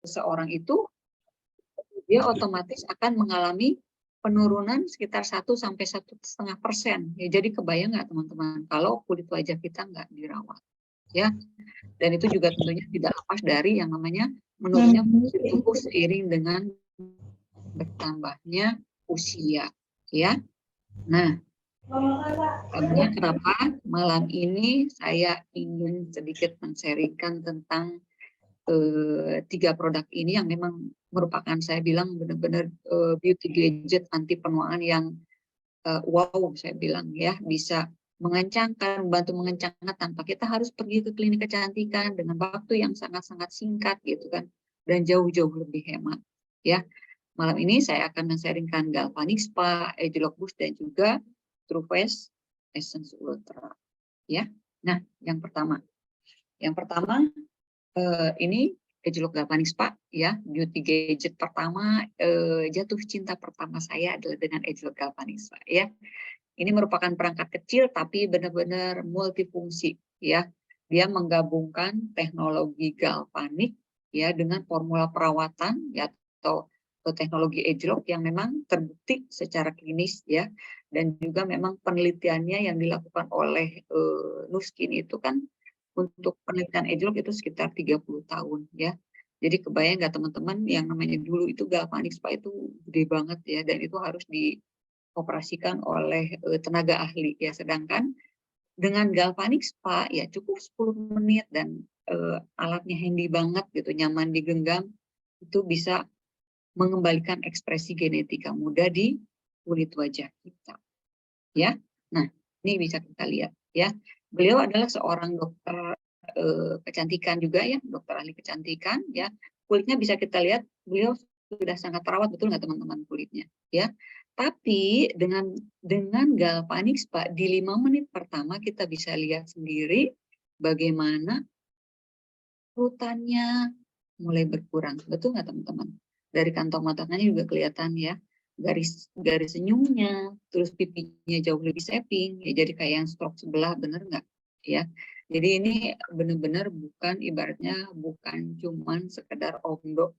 seseorang itu dia otomatis akan mengalami penurunan sekitar 1–1,5%. Ya, jadi kebayang nggak teman-teman kalau kulit wajah kita nggak dirawat, ya. Dan itu juga tentunya tidak lepas dari yang namanya menurunnya fungsi tubuh seiring dengan bertambahnya usia, ya. Nah, makanya kenapa malam ini saya ingin sedikit men-sharingkan tentang 3 produk ini yang memang merupakan saya bilang benar-benar beauty gadget anti penuaan yang wow saya bilang ya, bisa mengencangkan, membantu mengencangkan tanpa kita harus pergi ke klinik kecantikan dengan waktu yang sangat-sangat singkat gitu kan, dan jauh-jauh lebih hemat ya. Malam ini saya akan men-sharingkan Galvanic Spa, Agelock Boost dan juga True Face Essence Ultra ya. Nah, yang pertama ini Agelock Galvanic Spa ya, beauty gadget pertama, jatuh cinta pertama saya adalah dengan Agelock Galvanic Spa ya. Ini merupakan perangkat kecil tapi benar-benar multifungsi ya. Dia menggabungkan teknologi galvanik ya dengan formula perawatan ya atau teknologi Agelock yang memang terbukti secara klinis ya, dan juga memang penelitiannya yang dilakukan oleh Nuskin itu kan untuk penelitian Agelock itu sekitar 30 tahun ya. Jadi kebayang nggak teman-teman yang namanya dulu itu Galvanic Spa itu gede banget ya, dan itu harus dioperasikan oleh tenaga ahli ya. Sedangkan dengan Galvanic Spa ya cukup 10 menit dan alatnya handy banget gitu, nyaman digenggam, itu bisa mengembalikan ekspresi genetika muda di kulit wajah kita ya. Nah, ini bisa kita lihat ya. Beliau adalah seorang dokter kecantikan juga ya, dokter ahli kecantikan ya. Kulitnya bisa kita lihat beliau sudah sangat terawat, betul nggak teman-teman kulitnya ya. Tapi dengan Galvanic Spa di 5 menit pertama kita bisa lihat sendiri bagaimana rutannya mulai berkurang, betul nggak teman-teman? Dari kantong matanya juga kelihatan ya, garis senyumnya, terus pipinya jauh lebih shaping, ya jadi kayak yang stroke sebelah, bener nggak? Ya, jadi ini benar-benar bukan ibaratnya bukan cuman sekedar omdo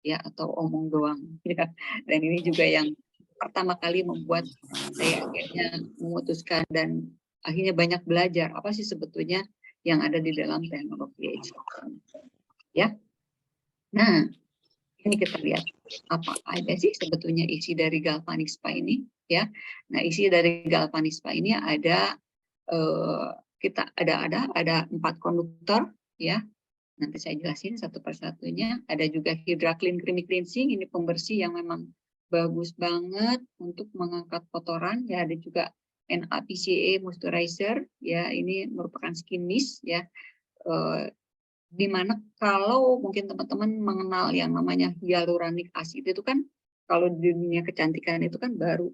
ya atau omong doang. Ya. Dan ini juga yang pertama kali membuat saya akhirnya memutuskan dan akhirnya banyak belajar apa sih sebetulnya yang ada di dalam teknologi ya. Nah, ini kita lihat apa aja sih sebetulnya isi dari Galvanic Spa ini ya. Nah, isi dari Galvanic Spa ini ada kita ada 4 konduktor ya. Nanti saya jelasin satu persatunya. Ada juga Hydra Clean Creamy Cleansing, ini pembersih yang memang bagus banget untuk mengangkat kotoran ya. Ada juga NAPCA Moisturizer ya, ini merupakan skin mist ya. Di mana kalau mungkin teman-teman mengenal yang namanya hyaluronic acid itu kan kalau di dunia kecantikan itu kan baru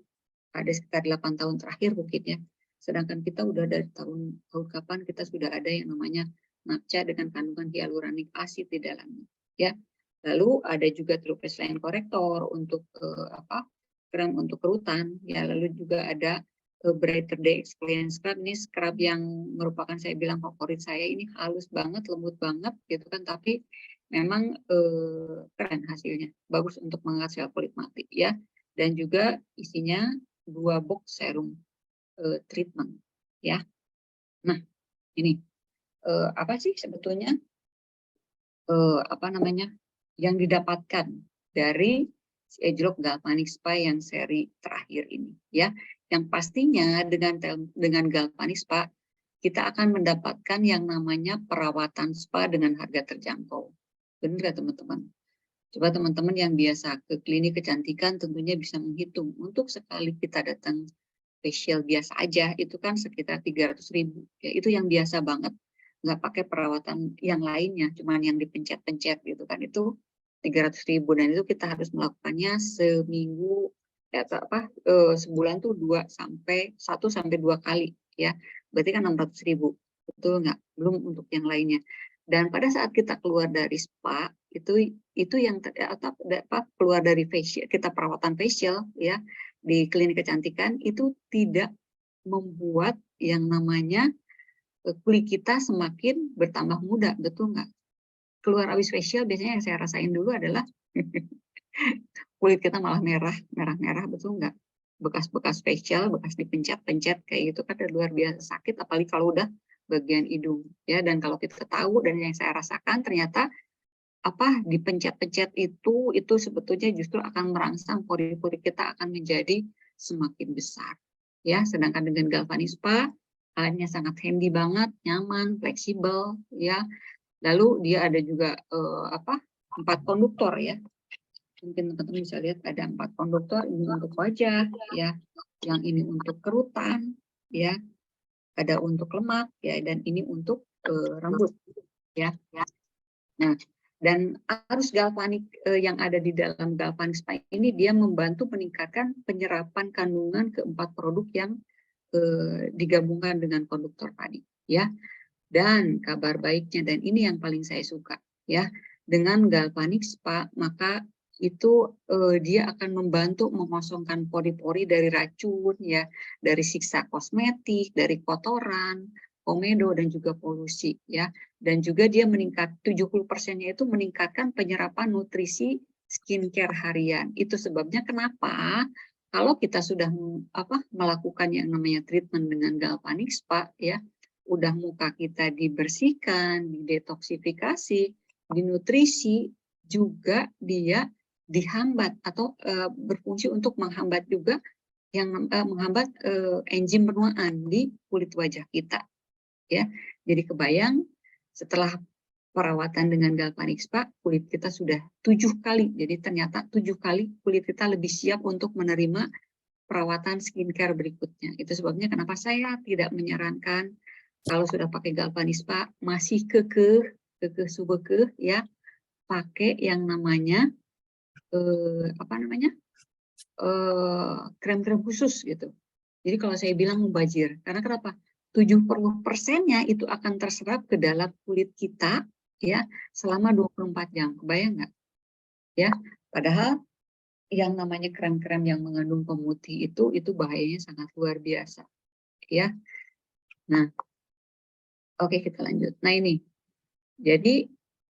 ada sekitar 8 tahun terakhir mungkin ya. Sedangkan kita udah dari tahun kapan kita sudah ada yang namanya napca dengan kandungan hyaluronic acid di dalamnya ya. Lalu ada juga True Face Line Corrector untuk krem untuk kerutan ya. Lalu juga ada Brighter Day Exfoliant Scrub, ini scrub yang merupakan saya bilang favorit saya, ini halus banget, lembut banget gitu kan, tapi memang keren hasilnya, bagus untuk mengangkat sel kulit mati ya. Dan juga isinya 2 box serum treatment ya. Nah, ini apa sih sebetulnya yang didapatkan dari Agelock Galvanic Spa yang seri terakhir ini ya. Yang pastinya dengan Galvanic Spa kita akan mendapatkan yang namanya perawatan spa dengan harga terjangkau. Benar nggak teman-teman? Coba teman-teman yang biasa ke klinik kecantikan tentunya bisa menghitung. Untuk sekali kita datang facial biasa aja itu kan sekitar 300.000. Ya, itu yang biasa banget. Nggak pakai perawatan yang lainnya, cuman yang dipencet-pencet gitu kan, itu 300.000. Dan itu kita harus melakukannya seminggu ya, sebulan tuh 1 sampai 2 kali ya, berarti kan 600.000, betul nggak? Belum untuk yang lainnya. Dan pada saat kita keluar dari spa itu yang keluar dari facial, kita perawatan facial ya di klinik kecantikan itu tidak membuat yang namanya kulit kita semakin bertambah muda, betul nggak? keluar alis facial biasanya yang saya rasain dulu adalah kulit kita malah merah-merah, betul nggak? Bekas-bekas facial, bekas dipencet-pencet kayak gitu kan luar biasa sakit, apalagi kalau udah bagian hidung ya. Dan kalau kita tahu dan yang saya rasakan ternyata dipencet-pencet itu sebetulnya justru akan merangsang pori-pori kita akan menjadi semakin besar ya. Sedangkan dengan Galvanic Spa alatnya sangat handy banget, nyaman, fleksibel ya. Lalu dia ada juga 4 konduktor ya. Mungkin teman-teman bisa lihat ada 4 konduktor, ini untuk wajah ya, yang ini untuk kerutan ya, ada untuk lemak ya, dan ini untuk rambut ya. Nah, dan arus galvanik yang ada di dalam Galvanic Spa ini dia membantu meningkatkan penyerapan kandungan ke 4 produk yang digabungkan dengan konduktor tadi ya. Dan kabar baiknya, dan ini yang paling saya suka ya, dengan Galvanic Spa maka itu dia akan membantu mengosongkan pori-pori dari racun ya, dari siksa kosmetik, dari kotoran, komedo dan juga polusi ya. Dan juga dia meningkat 70%-nya itu meningkatkan penyerapan nutrisi skincare harian. Itu sebabnya kenapa kalau kita sudah melakukan yang namanya treatment dengan Galvanic Spa ya, udah muka kita dibersihkan, didetoksifikasi, dinutrisi, juga dia dihambat atau berfungsi untuk menghambat juga yang menghambat enzim penuaan di kulit wajah kita ya. Jadi kebayang setelah perawatan dengan Galvanic Spa kulit kita sudah 7 kali, jadi ternyata 7 kali kulit kita lebih siap untuk menerima perawatan skincare berikutnya. Itu sebabnya kenapa saya tidak menyarankan kalau sudah pakai Galvanic Spa masih kekeh subekeh ya, pakai yang namanya krem-krem khusus gitu. Jadi kalau saya bilang mubazir, karena kenapa? 70%-nya itu akan terserap ke dalam kulit kita ya selama 24 jam. Kebayang nggak? Ya, padahal yang namanya krem-krem yang mengandung pemutih itu bahayanya sangat luar biasa ya. Nah, oke, kita lanjut. Nah ini, jadi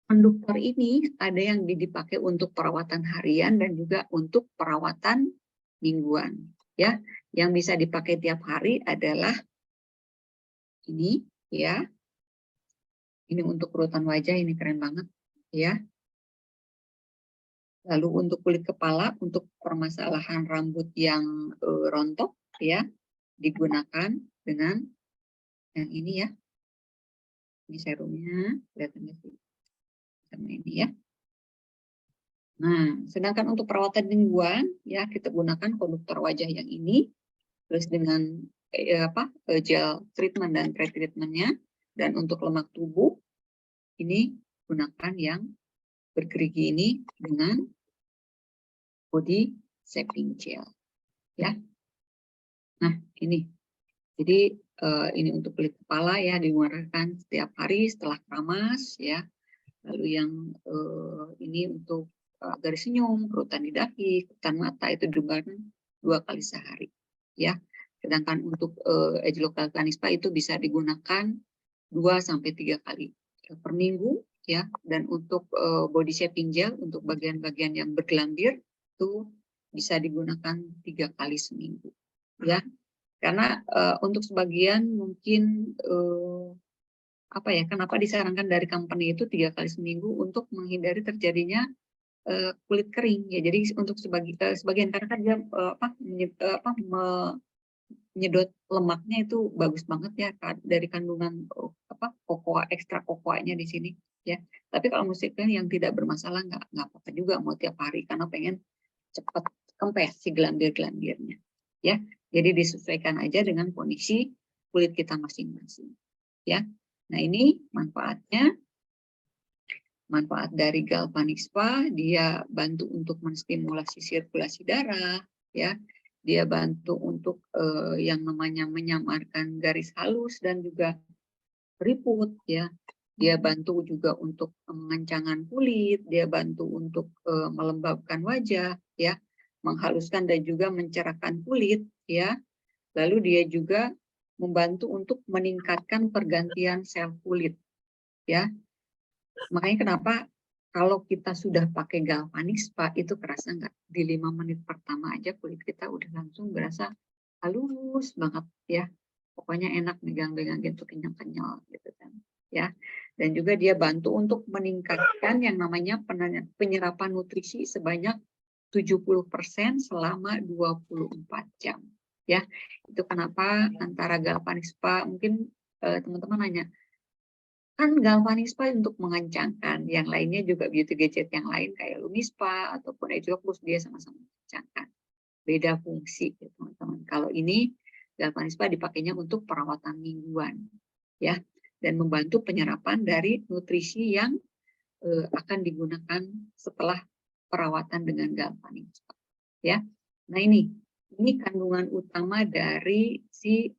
konduktor ini ada yang dipakai untuk perawatan harian dan juga untuk perawatan mingguan ya. Yang bisa dipakai tiap hari adalah ini ya. Ini untuk urutan wajah, ini keren banget ya. Lalu untuk kulit kepala, untuk permasalahan rambut yang rontok ya, digunakan dengan yang ini ya. Ini serumnya, kelihatan sih. Sama ini ya. Nah, sedangkan untuk perawatan mingguan ya kita gunakan konduktor wajah yang ini, terus dengan gel treatment dan pre-treatmentnya, dan untuk lemak tubuh ini gunakan yang bergerigi ini dengan body shaping gel ya. Nah ini, jadi ini untuk kulit kepala ya, digunakan setiap hari setelah keramas ya. Lalu yang ini untuk garis senyum, kerutan di dahi, kerutan mata itu digunakan 2 kali sehari ya. Sedangkan untuk Agelok Galvanic Spa itu bisa digunakan 2-3 kali per minggu ya. Dan untuk body shaping gel untuk bagian-bagian yang bergelambir itu bisa digunakan 3 kali seminggu ya. Karena untuk sebagian mungkin kenapa disarankan dari company itu 3 kali seminggu untuk menghindari terjadinya kulit kering ya. Jadi untuk sebagian karena kan dia menyedot lemaknya itu bagus banget ya dari kandungan kokoa, ekstra kokoanya di sini ya. Tapi kalau musiknya yang tidak bermasalah nggak apa-apa juga mau tiap hari karena pengen cepat kempes si gelambir-gelambirnya ya. Jadi disesuaikan aja dengan kondisi kulit kita masing-masing ya. Nah ini manfaatnya. Manfaat dari Galvanic Spa, dia bantu untuk menstimulasi sirkulasi darah, ya. Dia bantu untuk yang namanya menyamarkan garis halus dan juga keriput, ya. Dia bantu juga untuk mengencangkan kulit, dia bantu untuk melembabkan wajah, ya, menghaluskan dan juga mencerahkan kulit, ya. Lalu dia juga membantu untuk meningkatkan pergantian sel kulit, ya. Makanya kenapa kalau kita sudah pakai galvanik spa itu kerasa nggak? Di 5 menit pertama aja kulit kita udah langsung berasa halus banget ya. Pokoknya enak megang-megang gitu, kenyal-kenyal gitu kan. Ya. Dan juga dia bantu untuk meningkatkan yang namanya penyerapan nutrisi sebanyak 70% selama 24 jam. Ya. Itu kenapa antara galvanik spa mungkin teman-teman nanya, kan galvanik spa untuk mengencangkan, yang lainnya juga beauty gadget yang lain kayak Lumispa ataupun Edgelok Plus dia sama-sama mengencangkan. Beda fungsi ya teman-teman. Kalau ini galvanik spa dipakainya untuk perawatan mingguan ya, dan membantu penyerapan dari nutrisi yang akan digunakan setelah perawatan dengan galvanik spa ya. Nah ini kandungan utama dari si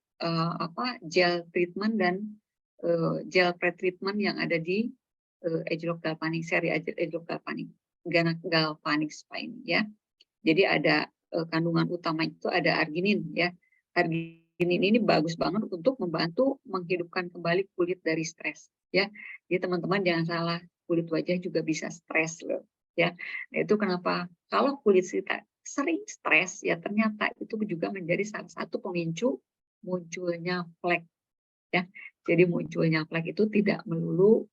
gel treatment dan gel pre-treatment yang ada di Edgelok Galvanic seri Edgelok Galvanic Spa ini ya. Jadi ada kandungan utama itu ada arginin ya. Arginin ini bagus banget untuk membantu menghidupkan kembali kulit dari stres ya. Jadi teman-teman jangan salah, kulit wajah juga bisa stres loh ya. Nah, itu kenapa kalau kulit kita sering stres ya ternyata itu juga menjadi salah satu pemicu munculnya flek ya. Jadi munculnya flek itu tidak melulu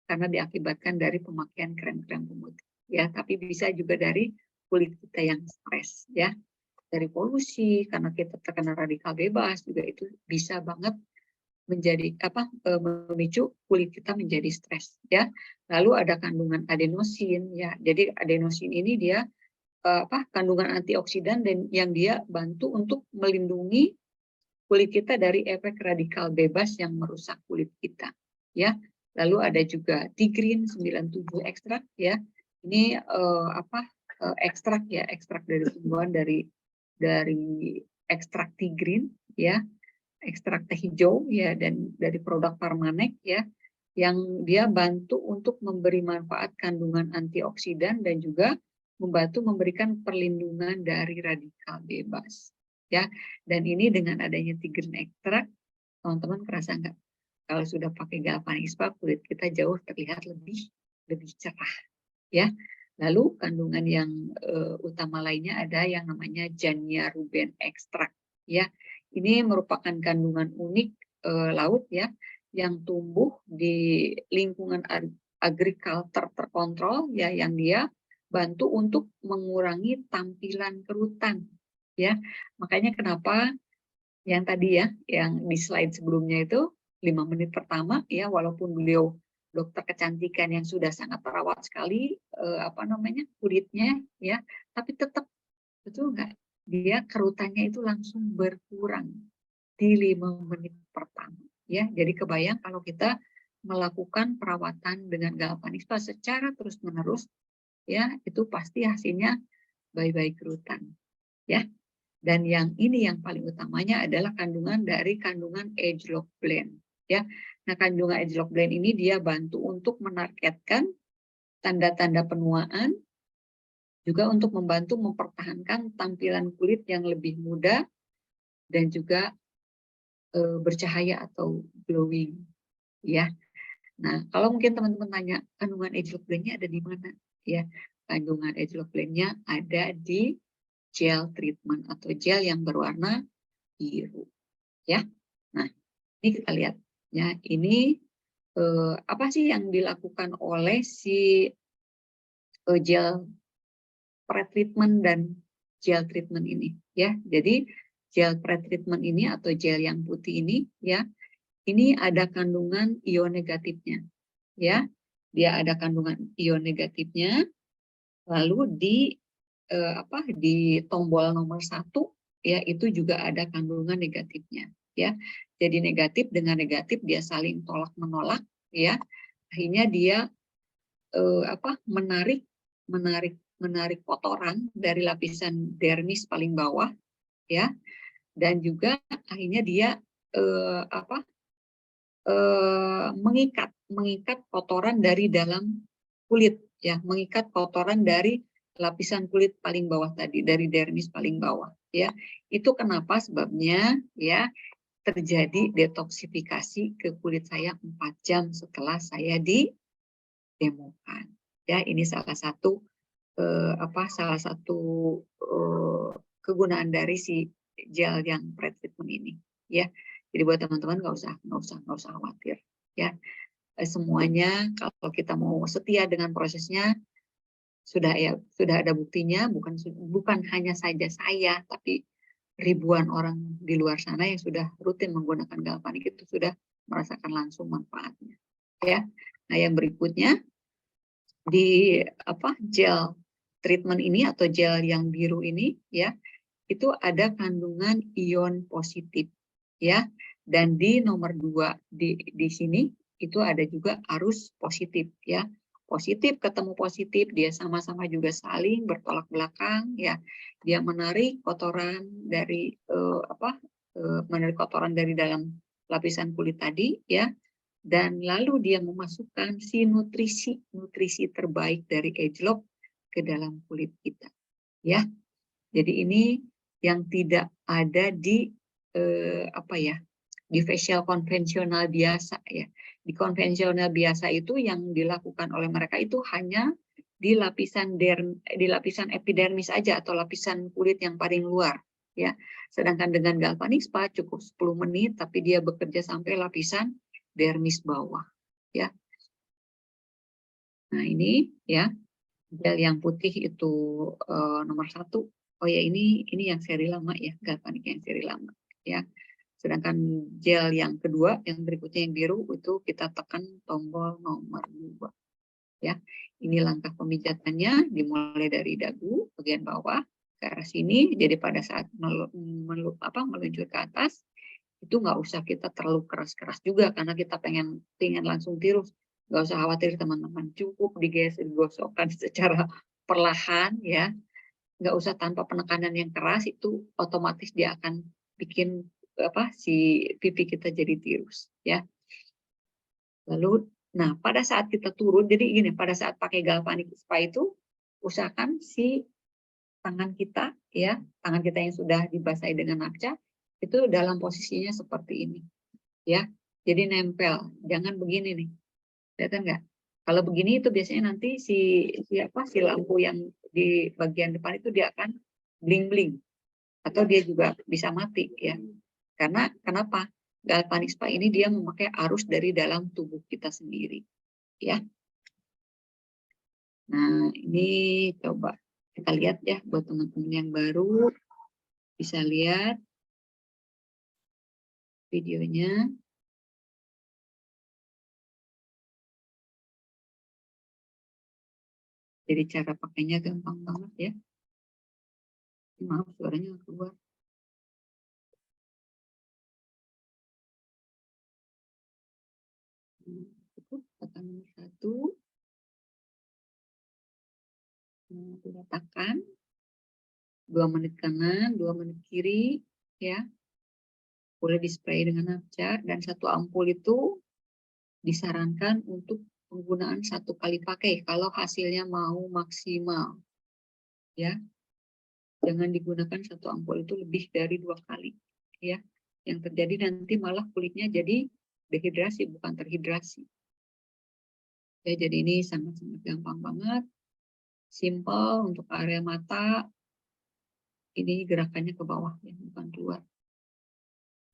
karena diakibatkan dari pemakaian krem-krem pemutih ya, tapi bisa juga dari kulit kita yang stres ya, dari polusi karena kita terkena radikal bebas juga itu bisa banget menjadi memicu kulit kita menjadi stres ya. Lalu ada kandungan adenosin ya. Jadi adenosin ini dia kandungan antioksidan dan yang dia bantu untuk melindungi kulit kita dari efek radikal bebas yang merusak kulit kita ya. Lalu ada juga tigrin 97 ekstrak ya. Ini ekstrak ya, ekstrak dari tumbuhan dari ekstrak tigrin ya, ekstrak teh hijau ya, dan dari produk Parmanek ya, yang dia bantu untuk memberi manfaat kandungan antioksidan dan juga membantu memberikan perlindungan dari radikal bebas ya. Dan ini dengan adanya tigrin ekstrak, teman-teman kerasa nggak? Kalau sudah pakai galvanik spa, kulit kita jauh terlihat lebih cerah ya. Lalu kandungan yang utama lainnya ada yang namanya Jania ruben ekstrak ya. Ini merupakan kandungan unik laut ya yang tumbuh di lingkungan agrikultur terkontrol ya, yang dia bantu untuk mengurangi tampilan kerutan ya. Makanya kenapa yang tadi ya, yang di slide sebelumnya itu 5 menit pertama ya, walaupun beliau dokter kecantikan yang sudah sangat terawat sekali kulitnya ya, tapi tetap betul nggak, dia kerutannya itu langsung berkurang di 5 menit pertama ya. Jadi kebayang kalau kita melakukan perawatan dengan galvanik spa secara terus-menerus ya, itu pasti hasilnya bye-bye kerutan ya. Dan yang ini yang paling utamanya adalah kandungan dari kandungan Edgelok Blend ya. Nah, kandungan Edgelok Blend ini dia bantu untuk menargetkan tanda-tanda penuaan, juga untuk membantu mempertahankan tampilan kulit yang lebih muda dan juga bercahaya atau glowing ya. Nah, kalau mungkin teman-teman tanya kandungan Edgelok Blend-nya ada di mana ya? Kandungan Edgelok Blend-nya ada di gel treatment atau gel yang berwarna biru ya. Nah, ini kita lihat ya, ini apa sih yang dilakukan oleh si gel pre-treatment dan gel treatment ini ya. Jadi gel pre-treatment ini atau gel yang putih ini ya, ini ada kandungan ion negatifnya ya. Dia ada kandungan ion negatifnya. Lalu di tombol nomor 1 ya, itu juga ada kandungan negatifnya ya. Jadi negatif dengan negatif dia saling tolak menolak ya. Akhirnya dia menarik kotoran dari lapisan dermis paling bawah ya, dan juga akhirnya dia mengikat kotoran dari dalam kulit ya, mengikat kotoran dari lapisan kulit paling bawah tadi, dari dermis paling bawah ya. Itu kenapa sebabnya ya terjadi detoksifikasi ke kulit saya 4 jam setelah saya demokan. Ya, ini salah satu kegunaan dari si gel yang pre-treatment ini, ya. Jadi buat teman-teman nggak usah khawatir, ya. Semuanya kalau kita mau setia dengan prosesnya sudah ada buktinya, bukan hanya saja saya, tapi ribuan orang di luar sana yang sudah rutin menggunakan galvanik itu sudah merasakan langsung manfaatnya, ya. Nah, yang berikutnya di gel treatment ini atau gel yang biru ini, ya, itu ada kandungan ion positif, ya. Dan di nomor 2 di sini itu ada juga arus positif, ya. Positif ketemu positif, dia sama-sama juga saling bertolak belakang, ya. Dia menarik kotoran dari menarik kotoran dari dalam lapisan kulit tadi, ya. Dan lalu dia memasukkan si nutrisi terbaik dari ageLOC ke dalam kulit kita, ya. Jadi ini yang tidak ada di di facial konvensional biasa, ya. Di konvensional biasa itu yang dilakukan oleh mereka itu hanya di lapisan epidermis aja atau lapisan kulit yang paling luar, ya. Sedangkan dengan galvanik spa cukup 10 menit tapi dia bekerja sampai lapisan dermis bawah, ya. Nah, ini, ya, gel yang putih itu nomor 1. Oh ya, ini yang seri lama, ya, galvanik yang seri lama, ya. Sedangkan gel yang kedua, yang berikutnya yang biru, itu kita tekan tombol nomor 2, ya. Ini langkah pemijatannya, dimulai dari dagu bagian bawah ke arah sini. Jadi pada saat meluncur ke atas, itu nggak usah kita terlalu keras-keras juga karena kita pengen langsung tirus. Nggak usah khawatir teman-teman, cukup digosokkan secara perlahan, ya. Nggak usah tanpa penekanan yang keras, itu otomatis dia akan bikin si pipi kita jadi tirus, ya. Lalu, nah, pada saat kita turun, jadi gini, pada saat pakai galvanik spa itu usahakan si tangan kita, ya, tangan kita yang sudah dibasahi dengan napca itu dalam posisinya seperti ini, ya. Jadi nempel, jangan begini nih, kelihatan nggak? Kalau begini itu biasanya nanti si lampu yang di bagian depan itu dia akan bling-bling atau dia juga bisa mati, ya. Karena kenapa? Galvanik spa ini dia memakai arus dari dalam tubuh kita sendiri, ya. Nah, ini coba kita lihat, ya, buat teman-teman yang baru bisa lihat videonya. Jadi cara pakainya gampang banget, ya. Maaf, suaranya nggak keluar. Cukup tekan nomor 1. Diletakkan 2 menit kanan, 2 menit kiri, ya. Boleh dispray dengan napca, dan 1 ampul itu disarankan untuk penggunaan 1 kali pakai kalau hasilnya mau maksimal, ya. Jangan digunakan 1 ampul itu lebih dari 2 kali, ya. Yang terjadi nanti malah kulitnya jadi dehidrasi bukan terhidrasi. Ya, jadi ini sangat-sangat gampang banget, simple untuk area mata. Ini gerakannya ke bawah, ya, bukan keluar.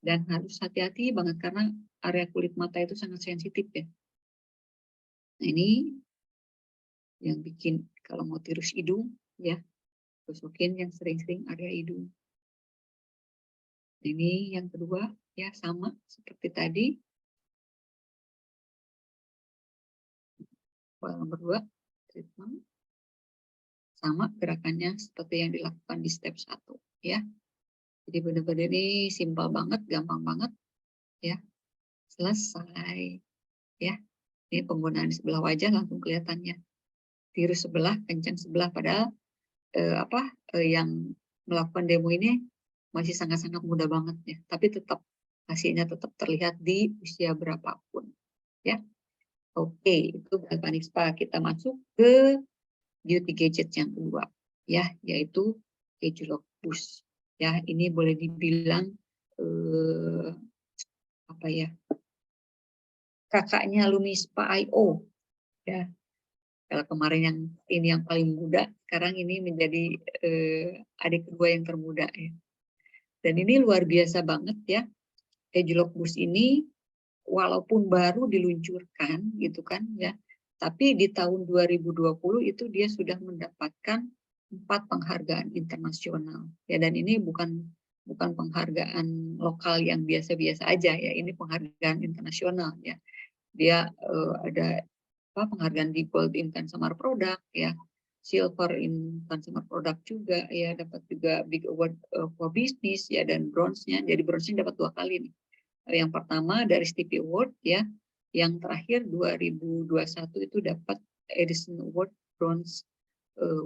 Dan harus hati-hati banget karena area kulit mata itu sangat sensitif, ya. Nah, ini yang bikin kalau mau tirus hidung, ya, gosokin yang sering-sering area hidung. Ini yang kedua, ya, sama seperti tadi. Nomor 2, treatment. Sama gerakannya seperti yang dilakukan di step 1, ya. Jadi benar-benar ini simpel banget, gampang banget, ya. Selesai, ya. Ini penggunaan di sebelah wajah langsung kelihatannya. Tirus sebelah, kencang sebelah, padahal yang melakukan demo ini masih sangat-sangat mudah banget, ya. Tapi tetap hasilnya tetap terlihat di usia berapapun, ya. Oke, itu galvanik spa. Kita masuk ke beauty gadget yang kedua, ya, yaitu ageLOC Boost. Ya, ini boleh dibilang kakaknya LumiSpa IO, ya. Kalau kemarin yang ini yang paling muda, sekarang ini menjadi adik kedua yang termuda ya. Dan ini luar biasa banget ya. Edgelog Boost ini walaupun baru diluncurkan gitu kan ya, tapi di tahun 2020 itu dia sudah mendapatkan 4 penghargaan internasional ya, dan ini bukan penghargaan lokal yang biasa-biasa aja ya, ini penghargaan internasional ya. Dia ada penghargaan di Gold in Consumer Product ya, Silver in Consumer Product juga ya, dapat juga Big Award for Business ya, dan bronze-nya, jadi bronze-nya dapat 2 kali nih. Yang pertama dari Stevie Award ya, yang terakhir 2021 itu dapat Edison Award bronze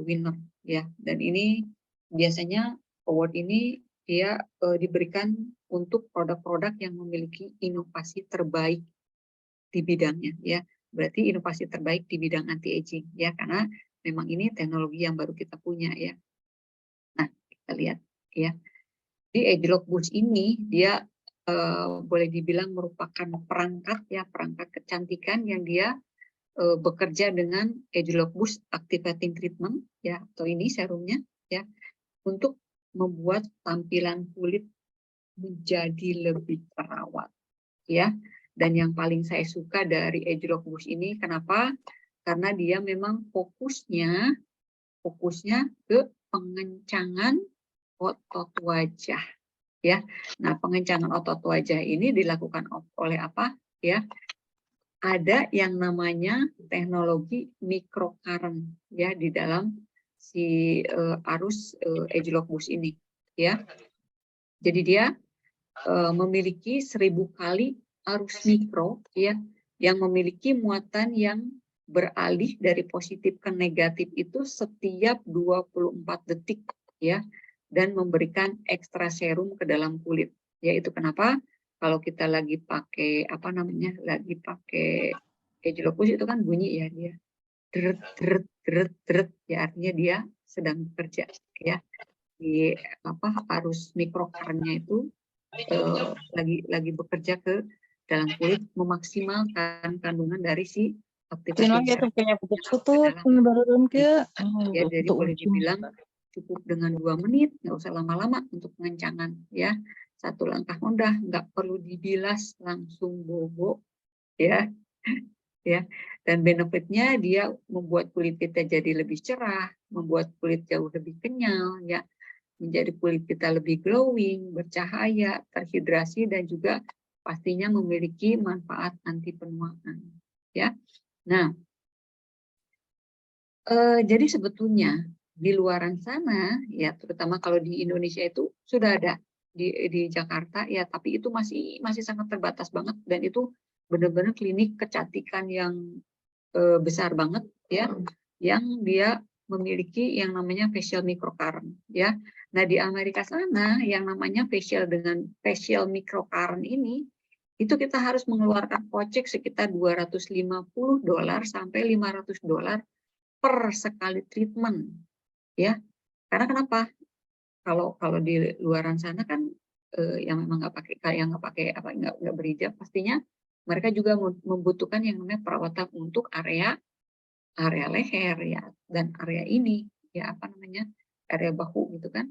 winner ya. Dan ini biasanya award ini dia diberikan untuk produk-produk yang memiliki inovasi terbaik di bidangnya ya. Berarti inovasi terbaik di bidang anti aging ya, karena memang ini teknologi yang baru kita punya ya. Nah, kita lihat ya. Di Edgelog Boost ini dia boleh dibilang merupakan perangkat ya, perangkat kecantikan yang dia bekerja dengan Edgelog Boost Activating Treatment ya, atau ini serumnya ya, untuk membuat tampilan kulit menjadi lebih terawat ya. Dan yang paling saya suka dari Edgelog Boost ini, kenapa? Karena dia memang fokusnya ke pengencangan otot wajah ya. Nah, pengencangan otot wajah ini dilakukan oleh apa ya? Ada yang namanya teknologi microcurrent ya di dalam si arus Edgelog Boost ini ya. Jadi dia memiliki 1000 kali arus mikro ya, yang memiliki muatan yang beralih dari positif ke negatif itu setiap 24 detik ya, dan memberikan ekstra serum ke dalam kulit. Yaitu kenapa kalau kita lagi pakai lagi pakai Edgelog Boost itu kan bunyi ya, dia deret deret deret deret ya, artinya dia sedang bekerja ya. Di arus mikrocurrent-nya itu lagi bekerja ke dalam kulit, memaksimalkan kandungan dari si aktivating serum ya. Jadi boleh dibilang cukup dengan 2 menit, nggak usah lama-lama untuk pengencangan ya. 1 langkah mudah, nggak perlu dibilas, langsung bobo ya. Ya, dan benefitnya dia membuat kulit kita jadi lebih cerah, membuat kulit jauh lebih kenyal ya, menjadi kulit kita lebih glowing, bercahaya, terhidrasi, dan juga pastinya memiliki manfaat anti penuaan ya. Nah, jadi sebetulnya di luaran sana ya, terutama kalau di Indonesia itu sudah ada di Jakarta ya, tapi itu masih sangat terbatas banget, dan itu benar-benar klinik kecantikan yang besar banget ya, yang dia memiliki yang namanya facial microcurrent ya. Nah, di Amerika sana yang namanya facial microcurrent ini, itu kita harus mengeluarkan kocek sekitar $250 sampai $500 per sekali treatment ya. Karena kenapa? Kalau di luaran sana kan yang memang nggak berhijab, pastinya mereka juga membutuhkan yang namanya perawatan untuk area leher ya, dan area ini ya area bahu gitu kan.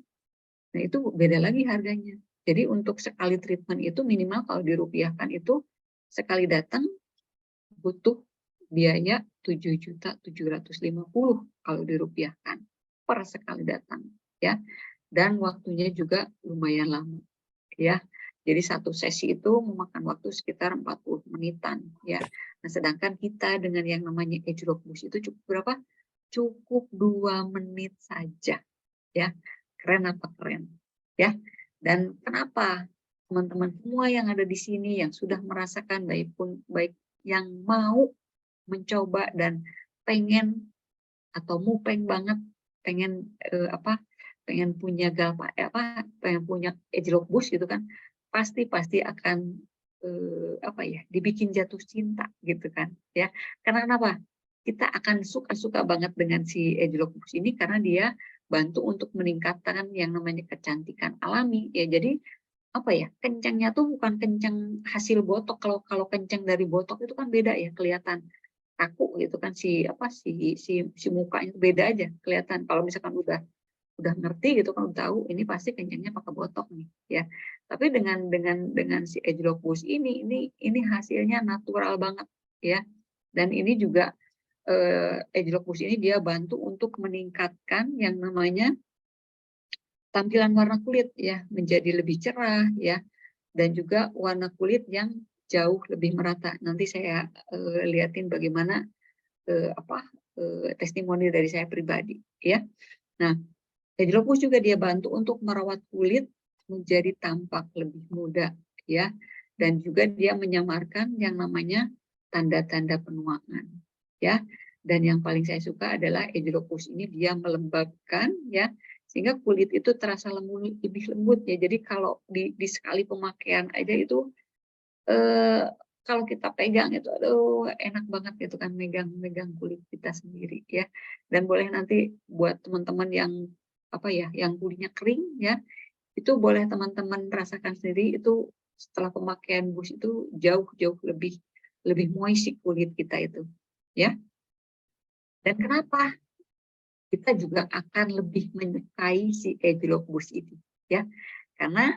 Nah, itu beda lagi harganya. Jadi untuk sekali treatment itu minimal kalau dirupiahkan itu sekali datang butuh biaya 7.750.000 kalau dirupiahkan per sekali datang ya. Dan waktunya juga lumayan lama ya. Jadi satu sesi itu memakan waktu sekitar 40 menitan ya. Nah, sedangkan kita dengan yang namanya Edgelog Boost itu cukup berapa? Cukup 2 menit saja ya. Keren apa keren ya. Dan kenapa teman-teman semua yang ada di sini yang sudah merasakan, baik yang mau mencoba dan pengen atau mupeng banget pengen pengen punya pengen punya Edgelog Boost gitu kan, pasti akan dibikin jatuh cinta gitu kan ya. Karena kenapa? Kita akan suka banget dengan si Edgelog Boost ini karena dia bantu untuk meningkatkan yang namanya kecantikan alami ya. Jadi kencangnya tuh bukan kencang hasil botok. Kalau kencang dari botok itu kan beda ya kelihatan. kaku gitu kan, si mukanya beda aja kelihatan. Kalau misalkan udah ngerti gitu kan, udah tahu ini pasti kencingnya pakai botok nih ya. Tapi dengan si Agelog Boost ini hasilnya natural banget ya. Dan ini juga Agelog Boost ini dia bantu untuk meningkatkan yang namanya tampilan warna kulit ya, menjadi lebih cerah ya, dan juga warna kulit yang jauh lebih merata. Nanti saya liatin bagaimana testimoni dari saya pribadi ya. Nah, Agelog Boost juga dia bantu untuk merawat kulit menjadi tampak lebih muda ya, dan juga dia menyamarkan yang namanya tanda-tanda penuaan ya. Dan yang paling saya suka adalah Agelog Boost ini dia melembabkan ya, sehingga kulit itu terasa lebih lembut ya. Jadi kalau di sekali pemakaian aja itu kalau kita pegang itu aduh enak banget gitu kan, megang kulit kita sendiri ya. Dan boleh nanti buat teman-teman yang yang kulitnya kering ya, itu boleh teman-teman rasakan sendiri, itu setelah pemakaian Boost itu jauh lebih moist kulit kita itu ya. Dan kenapa kita juga akan lebih menyukai si Agelog Boost ini ya, karena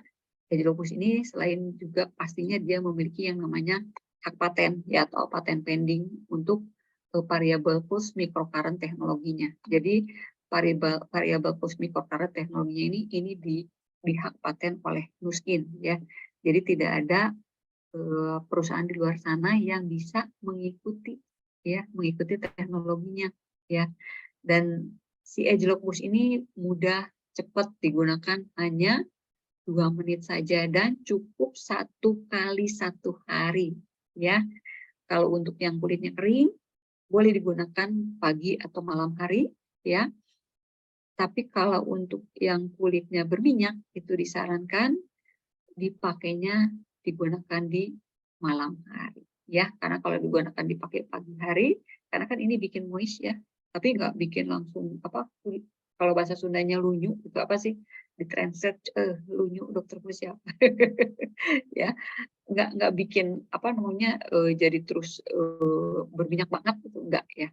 Agelog Boost ini selain juga pastinya dia memiliki yang namanya hak paten ya, atau paten pending untuk variable pulse microcurrent teknologinya. Jadi variable pulse microcurrent teknologinya ini di hak paten oleh Nuskin ya. Jadi tidak ada perusahaan di luar sana yang bisa mengikuti teknologinya ya. Dan si Agelog Boost ini mudah, cepat digunakan, hanya 2 menit saja dan cukup 1 kali 1 hari ya. Kalau untuk yang kulitnya kering boleh digunakan pagi atau malam hari ya. Tapi kalau untuk yang kulitnya berminyak itu disarankan digunakan di malam hari ya. Karena kalau digunakan dipakai pagi hari, karena kan ini bikin moist ya, tapi nggak bikin langsung kulit. Kalau bahasa Sundanya lunyu itu apa sih? Ditranslate lunyu dokter kulit siapa? Ya, nggak bikin jadi terus berminyak banget itu enggak ya.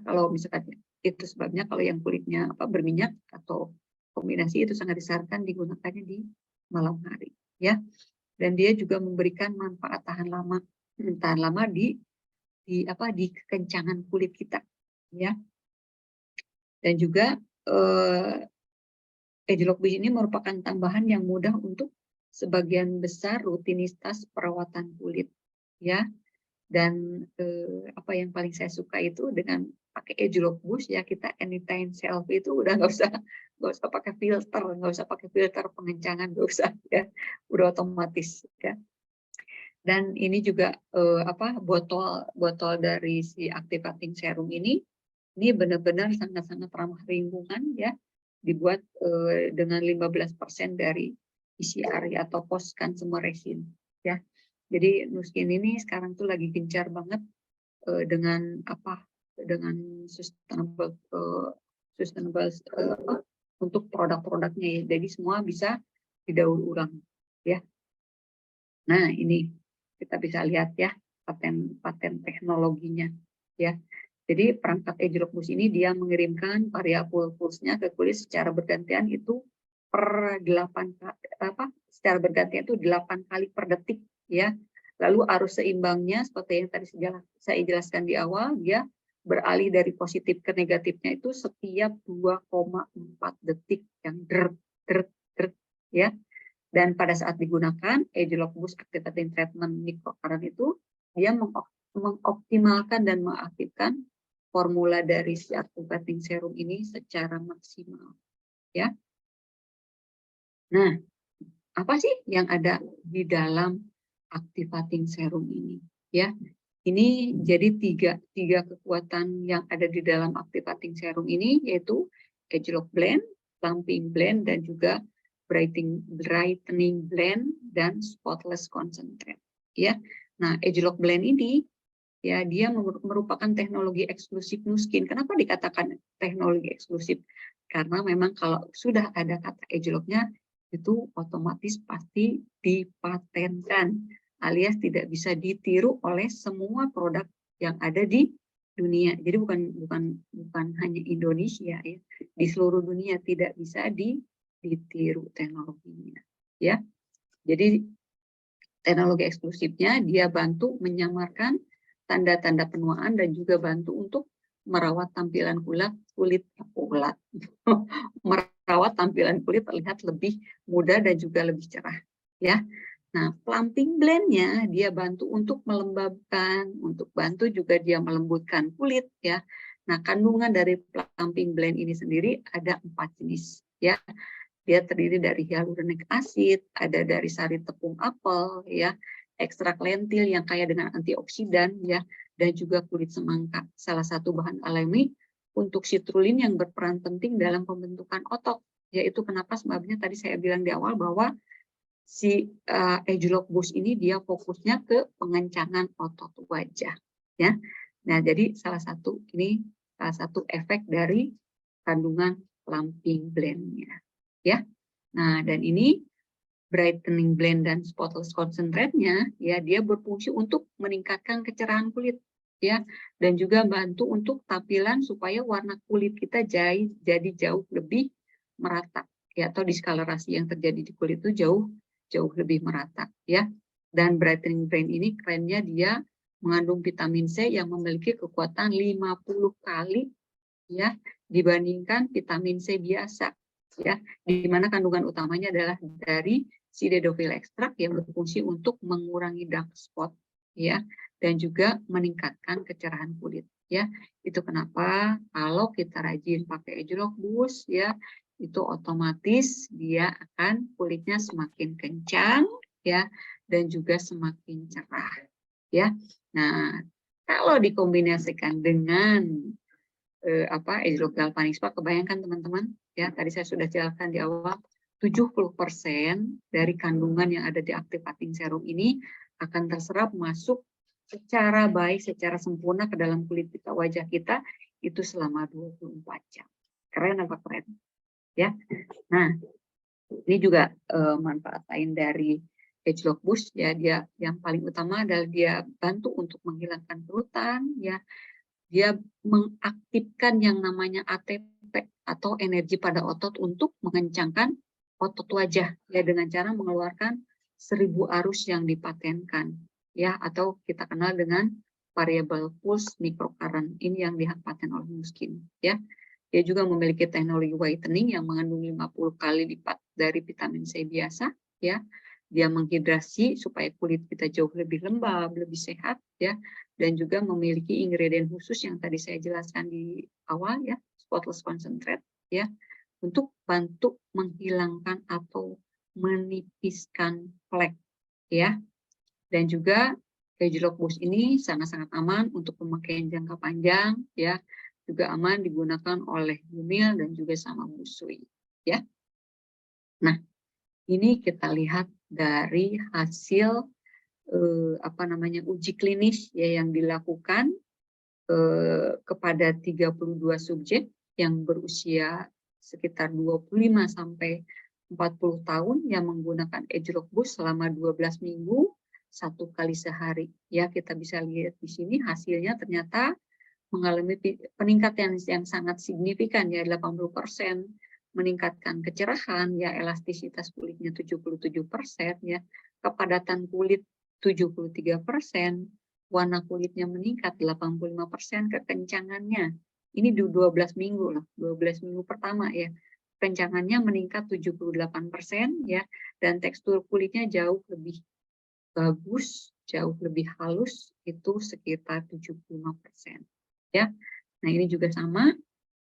Kalau misalkan itu sebabnya kalau yang kulitnya berminyak atau kombinasi itu sangat disarankan digunakannya di malam hari ya. Dan dia juga memberikan manfaat tahan lama di kekencangan kulit kita ya. Dan juga Agelog Boost ini merupakan tambahan yang mudah untuk sebagian besar rutinitas perawatan kulit ya. Dan yang paling saya suka itu dengan pakai Agelog Boost ya, kita anytime selfie itu udah nggak usah pakai filter pengencangan, nggak usah ya, udah otomatis ya. Dan ini juga botol dari si Activating Serum ini benar-benar sangat-sangat ramah lingkungan ya, dibuat dengan 15% dari PCR atau post consumer resin ya. Jadi Nuskin ini sekarang tuh lagi gencar banget dengan sustainable untuk produk-produknya ya. Jadi semua bisa didaur ulang ya. Nah, ini kita bisa lihat ya paten teknologinya ya. Jadi perangkat Agelog Boost ini dia mengirimkan variabel pulse-nya ke kulit secara bergantian itu secara bergantian itu 8 kali per detik ya. Lalu arus seimbangnya seperti yang tadi saya jelaskan di awal, dia beralih dari positif ke negatifnya itu setiap 2,4 detik yang dert ya. Dan pada saat digunakan Agelog Boost Activating Treatment Microcurrent itu dia mengoptimalkan dan mengaktifkan formula dari si Activating Serum ini secara maksimal ya. Nah, apa sih yang ada di dalam Activating Serum ini ya? Ini jadi tiga kekuatan yang ada di dalam Activating Serum ini, yaitu Agelog Blend, Plumping Blend, dan juga Brightening Blend dan Spotless Concentrate ya. Nah, Agelog Blend ini ya dia merupakan teknologi eksklusif Nuskin. Kenapa dikatakan teknologi eksklusif? Karena memang kalau sudah ada kata Agelognya itu otomatis pasti dipatenkan alias tidak bisa ditiru oleh semua produk yang ada di dunia. Jadi bukan hanya Indonesia ya, di seluruh dunia tidak bisa ditiru teknologinya. Ya, jadi teknologi eksklusifnya dia bantu menyamarkan tanda-tanda penuaan dan juga bantu untuk merawat tampilan kulit merawat tampilan kulit terlihat lebih muda dan juga lebih cerah ya. Nah, plumping blend-nya dia bantu untuk melembabkan, untuk bantu juga dia melembutkan kulit ya. Nah, kandungan dari plumping blend ini sendiri ada 4 jenis ya. Dia terdiri dari hyaluronic acid, ada dari sari tepung apel ya, ekstrak lentil yang kaya dengan antioksidan ya, dan juga kulit semangka. Salah satu bahan alami untuk citrulline yang berperan penting dalam pembentukan otot. Yaitu kenapa sebabnya tadi saya bilang di awal bahwa si ageLOC Boost ini dia fokusnya ke pengencangan otot wajah ya. Nah, jadi salah satu efek dari kandungan plumping blend-nya ya. Nah, dan ini brightening blend dan spotless concentrate-nya ya, dia berfungsi untuk meningkatkan kecerahan kulit ya, dan juga bantu untuk tampilan supaya warna kulit kita jadi jauh lebih merata ya, atau diskolerasi yang terjadi di kulit itu jauh lebih merata ya. Dan brightening blend ini kerennya dia mengandung vitamin C yang memiliki kekuatan 50 kali ya dibandingkan vitamin C biasa ya, di mana kandungan utamanya adalah dari sildenafil ekstrak yang berfungsi untuk mengurangi dark spot ya, dan juga meningkatkan kecerahan kulit ya. Itu kenapa kalau kita rajin pakai ageLOC Boost ya, itu otomatis dia akan kulitnya semakin kencang ya, dan juga semakin cerah ya. Nah, kalau dikombinasikan dengan ageLOC Galvanic Spa, kebayangkan teman-teman ya, tadi saya sudah jelaskan di awal 70% dari kandungan yang ada di Activating Serum ini akan terserap masuk secara baik, secara sempurna ke dalam kulit kita, wajah kita itu selama 24 jam. Keren apa keren? Ya. Nah, ini juga manfaat lain dari ageLOC Boost ya, dia yang paling utama adalah dia bantu untuk menghilangkan kerutan ya. Dia mengaktifkan yang namanya ATP atau energi pada otot untuk mengencangkan otot wajah ya, dengan cara mengeluarkan 1000 arus yang dipatenkan ya, atau kita kenal dengan variable pulse microcurrent, ini yang dipaten oleh Nuskin ya. Dia juga memiliki teknologi whitening yang mengandung 50 kali lipat dari vitamin C biasa ya. Dia menghidrasi supaya kulit kita jauh lebih lembab, lebih sehat ya, dan juga memiliki ingredient khusus yang tadi saya jelaskan di awal ya, spotless concentrate ya, untuk bantu menghilangkan atau menipiskan flek ya. Dan juga ageLOC Boost ini sangat-sangat aman untuk pemakaian jangka panjang ya, juga aman digunakan oleh Bumil dan juga sama Busui ya. Nah, ini kita lihat dari hasil uji klinis ya yang dilakukan kepada 32 subjek yang berusia sekitar 25 sampai 40 tahun yang menggunakan ageLOC Boost selama 12 minggu 1 kali sehari. Ya, kita bisa lihat di sini hasilnya ternyata mengalami peningkatan yang sangat signifikan ya, 80%, meningkatkan kecerahan ya, elastisitas kulitnya 77% ya, kepadatan kulit 73%, warna kulitnya meningkat 85%, kekencangannya ini di 12 minggu loh, 12 minggu pertama ya, kencangannya meningkat 78% ya, dan tekstur kulitnya jauh lebih bagus, jauh lebih halus, itu sekitar 75% ya. Nah, ini juga sama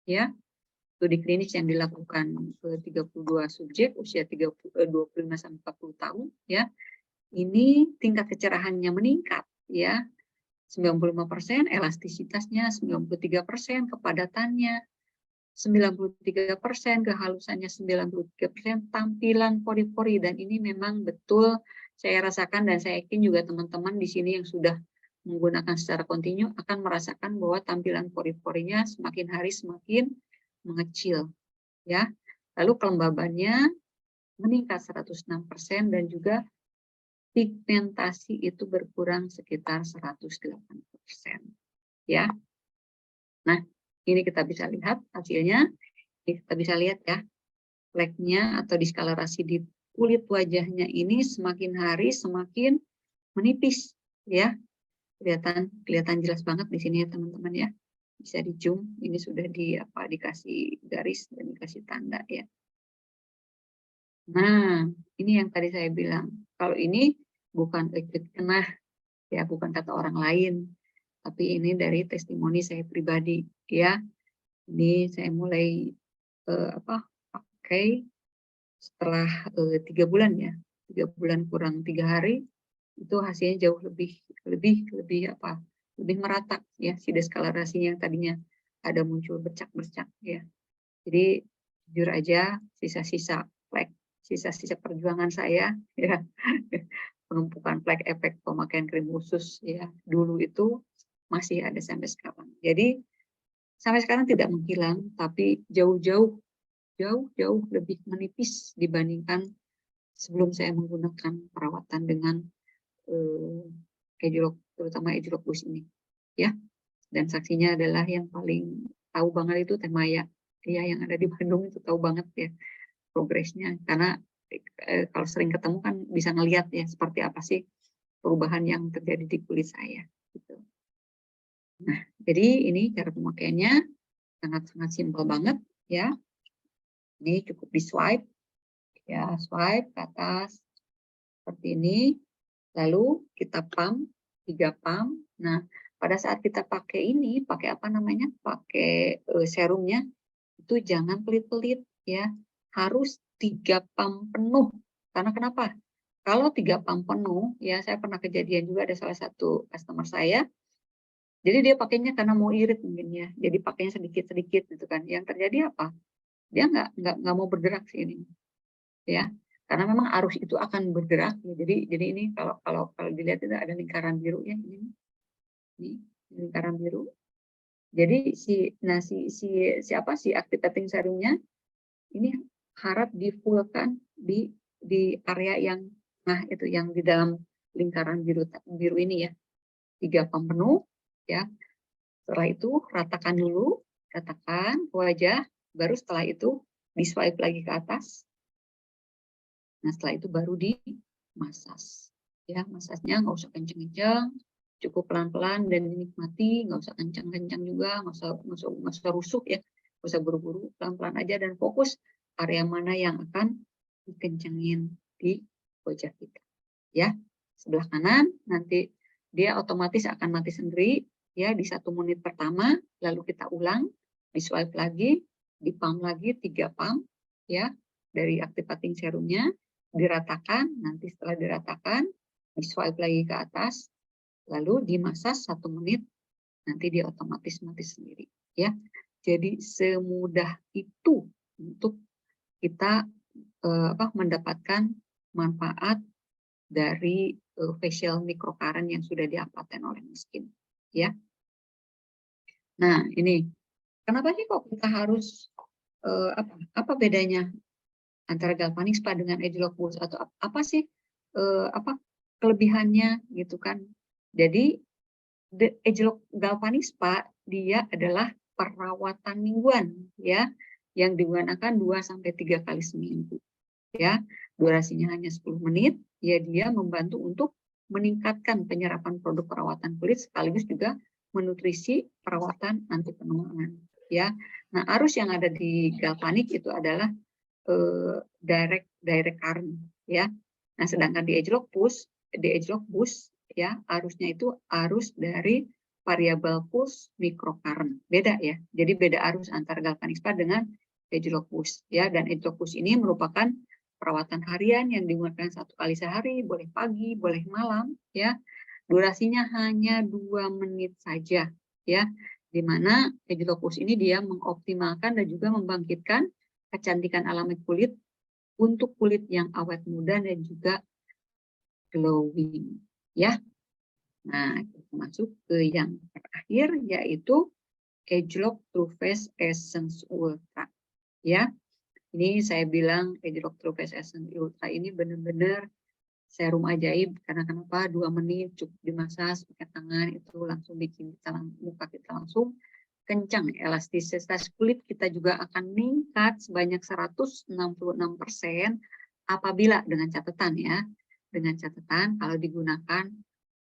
ya, studi klinis yang dilakukan ke 32 subjek usia 25 sampai 40 tahun ya. Ini tingkat kecerahannya meningkat ya, 95%, elastisitasnya 93%, kepadatannya 93%, kehalusannya 93%, tampilan pori-pori, dan ini memang betul saya rasakan dan saya yakin juga teman-teman di sini yang sudah menggunakan secara kontinu akan merasakan bahwa tampilan pori-porinya semakin hari semakin mengecil ya. Lalu kelembabannya meningkat 106% dan juga pigmentasi itu berkurang sekitar 180%. Ya. Nah, ini kita bisa lihat hasilnya. Kita bisa lihat ya, fleknya atau diskolerasi di kulit wajahnya ini semakin hari semakin menipis ya. Kelihatan jelas banget di sini ya teman-teman ya. Bisa di zoom, ini sudah dikasih garis dan dikasih tanda ya. Nah, ini yang tadi saya bilang. Kalau ini bukan liquid kenah ya, bukan kata orang lain, tapi ini dari testimoni saya pribadi ya. Ini saya mulai pakai setelah 3 bulan ya, 3 bulan kurang 3 hari itu hasilnya jauh lebih merata ya, si deskolerasinya yang tadinya ada muncul bercak-bercak ya. Jadi jujur aja sisa-sisa flek, sisa-sisa perjuangan saya ya, penumpukan flek efek pemakaian krim khusus ya dulu itu masih ada sampai sekarang. Jadi sampai sekarang tidak menghilang, tapi jauh-jauh lebih menipis dibandingkan sebelum saya menggunakan perawatan dengan terutama Edgelok Boost ini ya. Dan saksinya adalah yang paling tahu banget itu Teh Maya ya, yang ada di Bandung itu tahu banget ya progresnya, karena kalau sering ketemu kan bisa ngelihat ya seperti apa sih perubahan yang terjadi di kulit saya gitu. Nah, jadi ini cara pemakaiannya sangat-sangat simpel banget ya. Ini cukup di swipe ya, swipe ke atas seperti ini, lalu kita pump 3 pump. Nah, pada saat kita pakai ini, pakai apa namanya, pakai serumnya itu jangan pelit-pelit ya, harus 3 pump penuh. Karena kenapa? Kalau 3 pump penuh ya, saya pernah kejadian juga ada salah satu customer saya, jadi dia pakainya karena mau irit mungkin ya, jadi pakainya sedikit-sedikit gitu kan. Yang terjadi apa? Dia nggak mau bergerak sih ini ya, karena memang arus itu akan bergerak ya. Jadi ini kalau dilihat itu ada lingkaran biru ya, ini lingkaran biru. Jadi si activating serumnya ini harap di-fullkan di area yang itu yang di dalam lingkaran biru ini ya. 3 pump penuh ya. Setelah itu ratakan dulu, ratakan wajah, baru setelah itu di swipe lagi ke atas. Nah, setelah itu baru dimasas. Ya, masasnya nggak usah kenceng-kenceng, cukup pelan-pelan dan dinikmati, nggak usah kenceng-kenceng juga, nggak usah rusuk ya, nggak usah buru-buru, pelan-pelan aja dan fokus area mana yang akan dikencengin di wajah kita. Ya, sebelah kanan nanti dia otomatis akan mati sendiri ya di 1 menit pertama, lalu kita ulang, di swipe lagi, di pump lagi 3 pump ya dari activating serumnya, diratakan, nanti setelah diratakan di swipe lagi ke atas, lalu dimasas 1 menit, nanti dia otomatis mati sendiri ya. Jadi semudah itu untuk kita mendapatkan manfaat dari facial microcurrent yang sudah diapaten oleh Miskin ya. Nah, ini kenapa sih kok kita harus apa bedanya antara Galvanic Spa dengan Edgelok Boost, atau apa sih kelebihannya gitu kan. Jadi Edgelok Galvanic Spa dia adalah perawatan mingguan ya, yang digunakan 2-3 kali seminggu ya. Durasinya hanya 10 menit ya, dia membantu untuk meningkatkan penyerapan produk perawatan kulit sekaligus juga menutrisi perawatan anti penuaan ya. Nah, arus yang ada di Galvanic itu adalah direct current ya. Nah, sedangkan di Edgelok Boost ya, arusnya itu arus dari variable pulse microcurrent. Beda ya. Jadi beda arus antara Galvanic Spa dengan Edgelok Boost ya, dan Edgelok Boost ini merupakan perawatan harian yang digunakan 1 kali sehari, boleh pagi, boleh malam ya. Durasinya hanya 2 menit saja ya. Di mana Edgelok Boost ini dia mengoptimalkan dan juga membangkitkan kecantikan alami kulit untuk kulit yang awet muda dan juga glowing ya. Nah, kita masuk ke yang terakhir yaitu Edgelok True Face Essence Ultra ya. Ini saya bilang Edgelok True Face Essence Ultra ini benar-benar serum ajaib, karena kenapa 2 menit cukup dimasas pakai tangan, itu langsung bikin muka kita langsung kencang, elastisitas kulit kita juga akan meningkat sebanyak 166% apabila dengan catatan kalau digunakan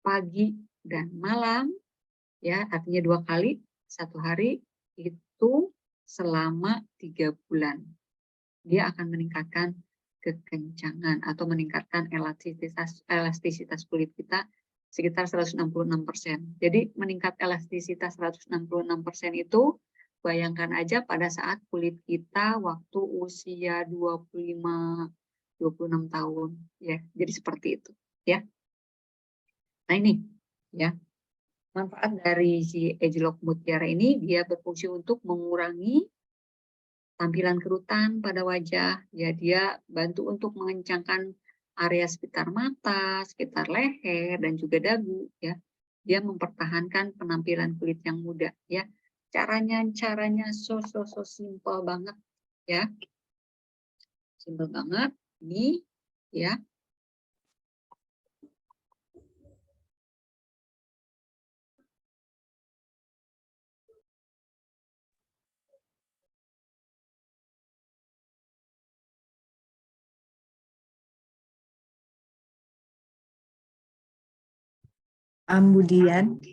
pagi dan malam, ya artinya 2 kali 1 hari itu selama 3 bulan. Dia akan meningkatkan kekencangan atau meningkatkan elastisitas kulit kita sekitar 166%. Jadi meningkat elastisitas 166% itu, bayangkan aja pada saat kulit kita waktu usia 26 tahun, ya. Jadi seperti itu, ya. Nah ini, ya. Manfaat dari si Agelock Mutiara ini, dia berfungsi untuk mengurangi tampilan kerutan pada wajah, ya dia bantu untuk mengencangkan area sekitar mata, sekitar leher, dan juga dagu, ya. Dia mempertahankan penampilan kulit yang muda, ya. Caranya so simple banget, ya. Simple banget. Ini, ya. Kemudian,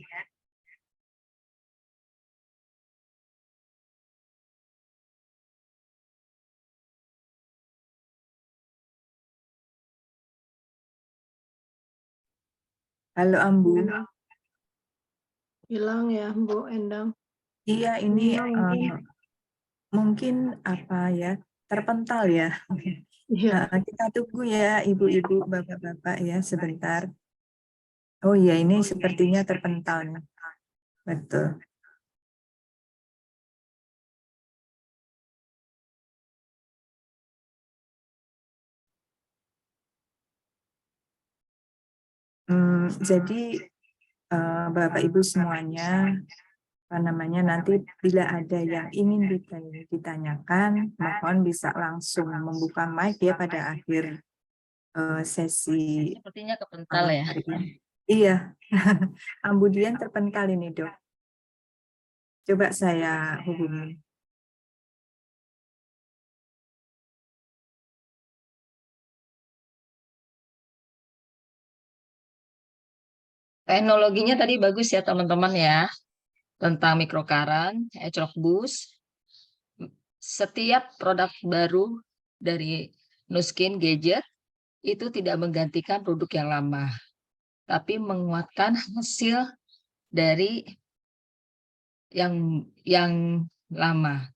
halo Ambu. Hilang ya, Bu Endang. Iya, ini mungkin apa ya, terpental ya. Iya. Kita tunggu ya ibu-ibu, bapak-bapak ya sebentar. Oh iya, ini sepertinya terpental nih. Betul. Jadi Bapak Ibu semuanya, apa namanya, nanti bila ada yang ingin ditanyakan, mohon bisa langsung membuka mic ya pada akhir sesi. Sepertinya kepental ya. Iya, Ambudian terpental ini dok. Coba saya hubungi. Teknologinya tadi bagus ya teman-teman ya. Tentang microcurrent, Agelock Boost. Setiap produk baru dari Nuskin Gadget itu tidak menggantikan produk yang lama, tapi menguatkan hasil dari yang lama.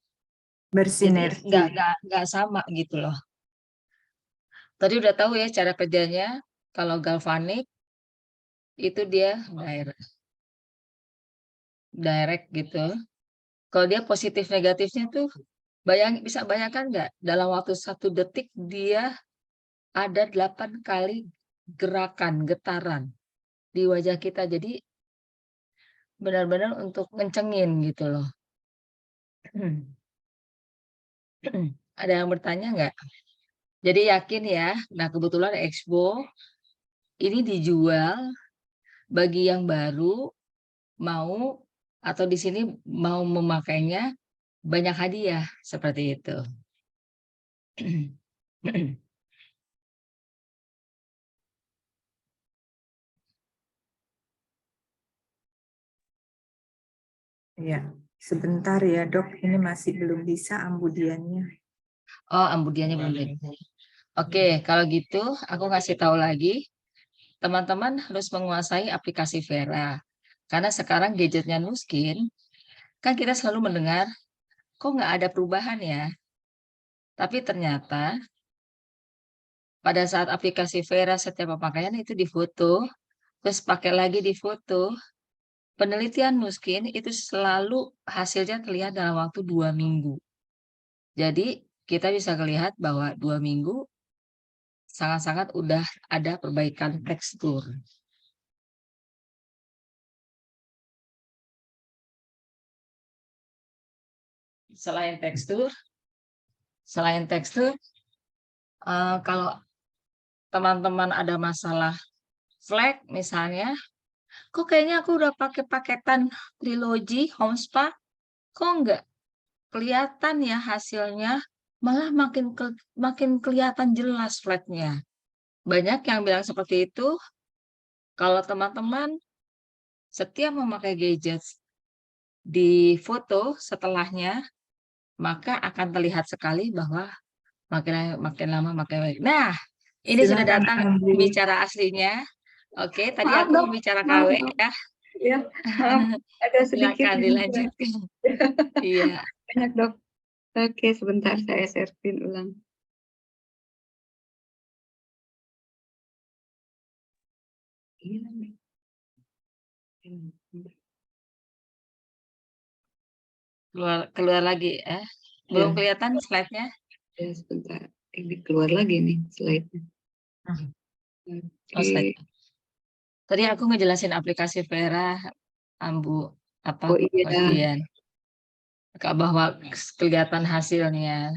Bersinergi. Jadi nggak sama gitu loh. Tadi udah tahu ya cara kerjanya. Kalau galvanik itu dia direct gitu. Kalau dia positif negatifnya tuh bisa bayangkan nggak, dalam waktu 1 detik dia ada 8 kali getaran di wajah kita. Jadi benar-benar untuk ngencengin gitu loh. Ada yang bertanya nggak? Jadi yakin ya. Nah kebetulan Expo ini dijual bagi yang baru mau atau di sini mau memakainya, banyak hadiah seperti itu. Ya, sebentar ya dok, ini masih belum bisa ambudiannya. Oh, ambudiannya belum. Oke, kalau gitu aku kasih tahu lagi, teman-teman harus menguasai aplikasi Vera. Karena sekarang gadgetnya Nuskin, kan kita selalu mendengar, kok nggak ada perubahan ya? Tapi ternyata pada saat aplikasi Vera setiap pemakaian itu difoto, terus pakai lagi difoto, penelitian Nuskin itu selalu hasilnya terlihat dalam waktu 2 minggu. Jadi kita bisa melihat bahwa 2 minggu sangat-sangat udah ada perbaikan tekstur. Selain tekstur, kalau teman-teman ada masalah flag misalnya, kok kayaknya aku udah pakai paketan Trilogy Home Spa, kok nggak kelihatan ya hasilnya, malah makin kelihatan jelas flagnya. Banyak yang bilang seperti itu. Kalau teman-teman setiap memakai gadget di foto setelahnya, maka akan terlihat sekali bahwa makin lama makin baik. Nah, ini sudah Silakan datang Ambu. bicara aslinya. Oke, tadi Maaf aku dok, bicara maaf KW dok. ya. Ya, maaf. Ada sedikit Silakan ini kurang dilanjutkan. Iya. banyak dok. Oke, sebentar saya sharing ulang. Hilang nih. Keluar lagi ya. Belum Ya, kelihatan slide-nya? ya sebentar. Ini keluar lagi nih slide-nya. Oh, slide. Oke. Tadi aku ngejelasin aplikasi Vera, Ambu, apa Oh iya, Dian, bahwa kelihatan hasilnya.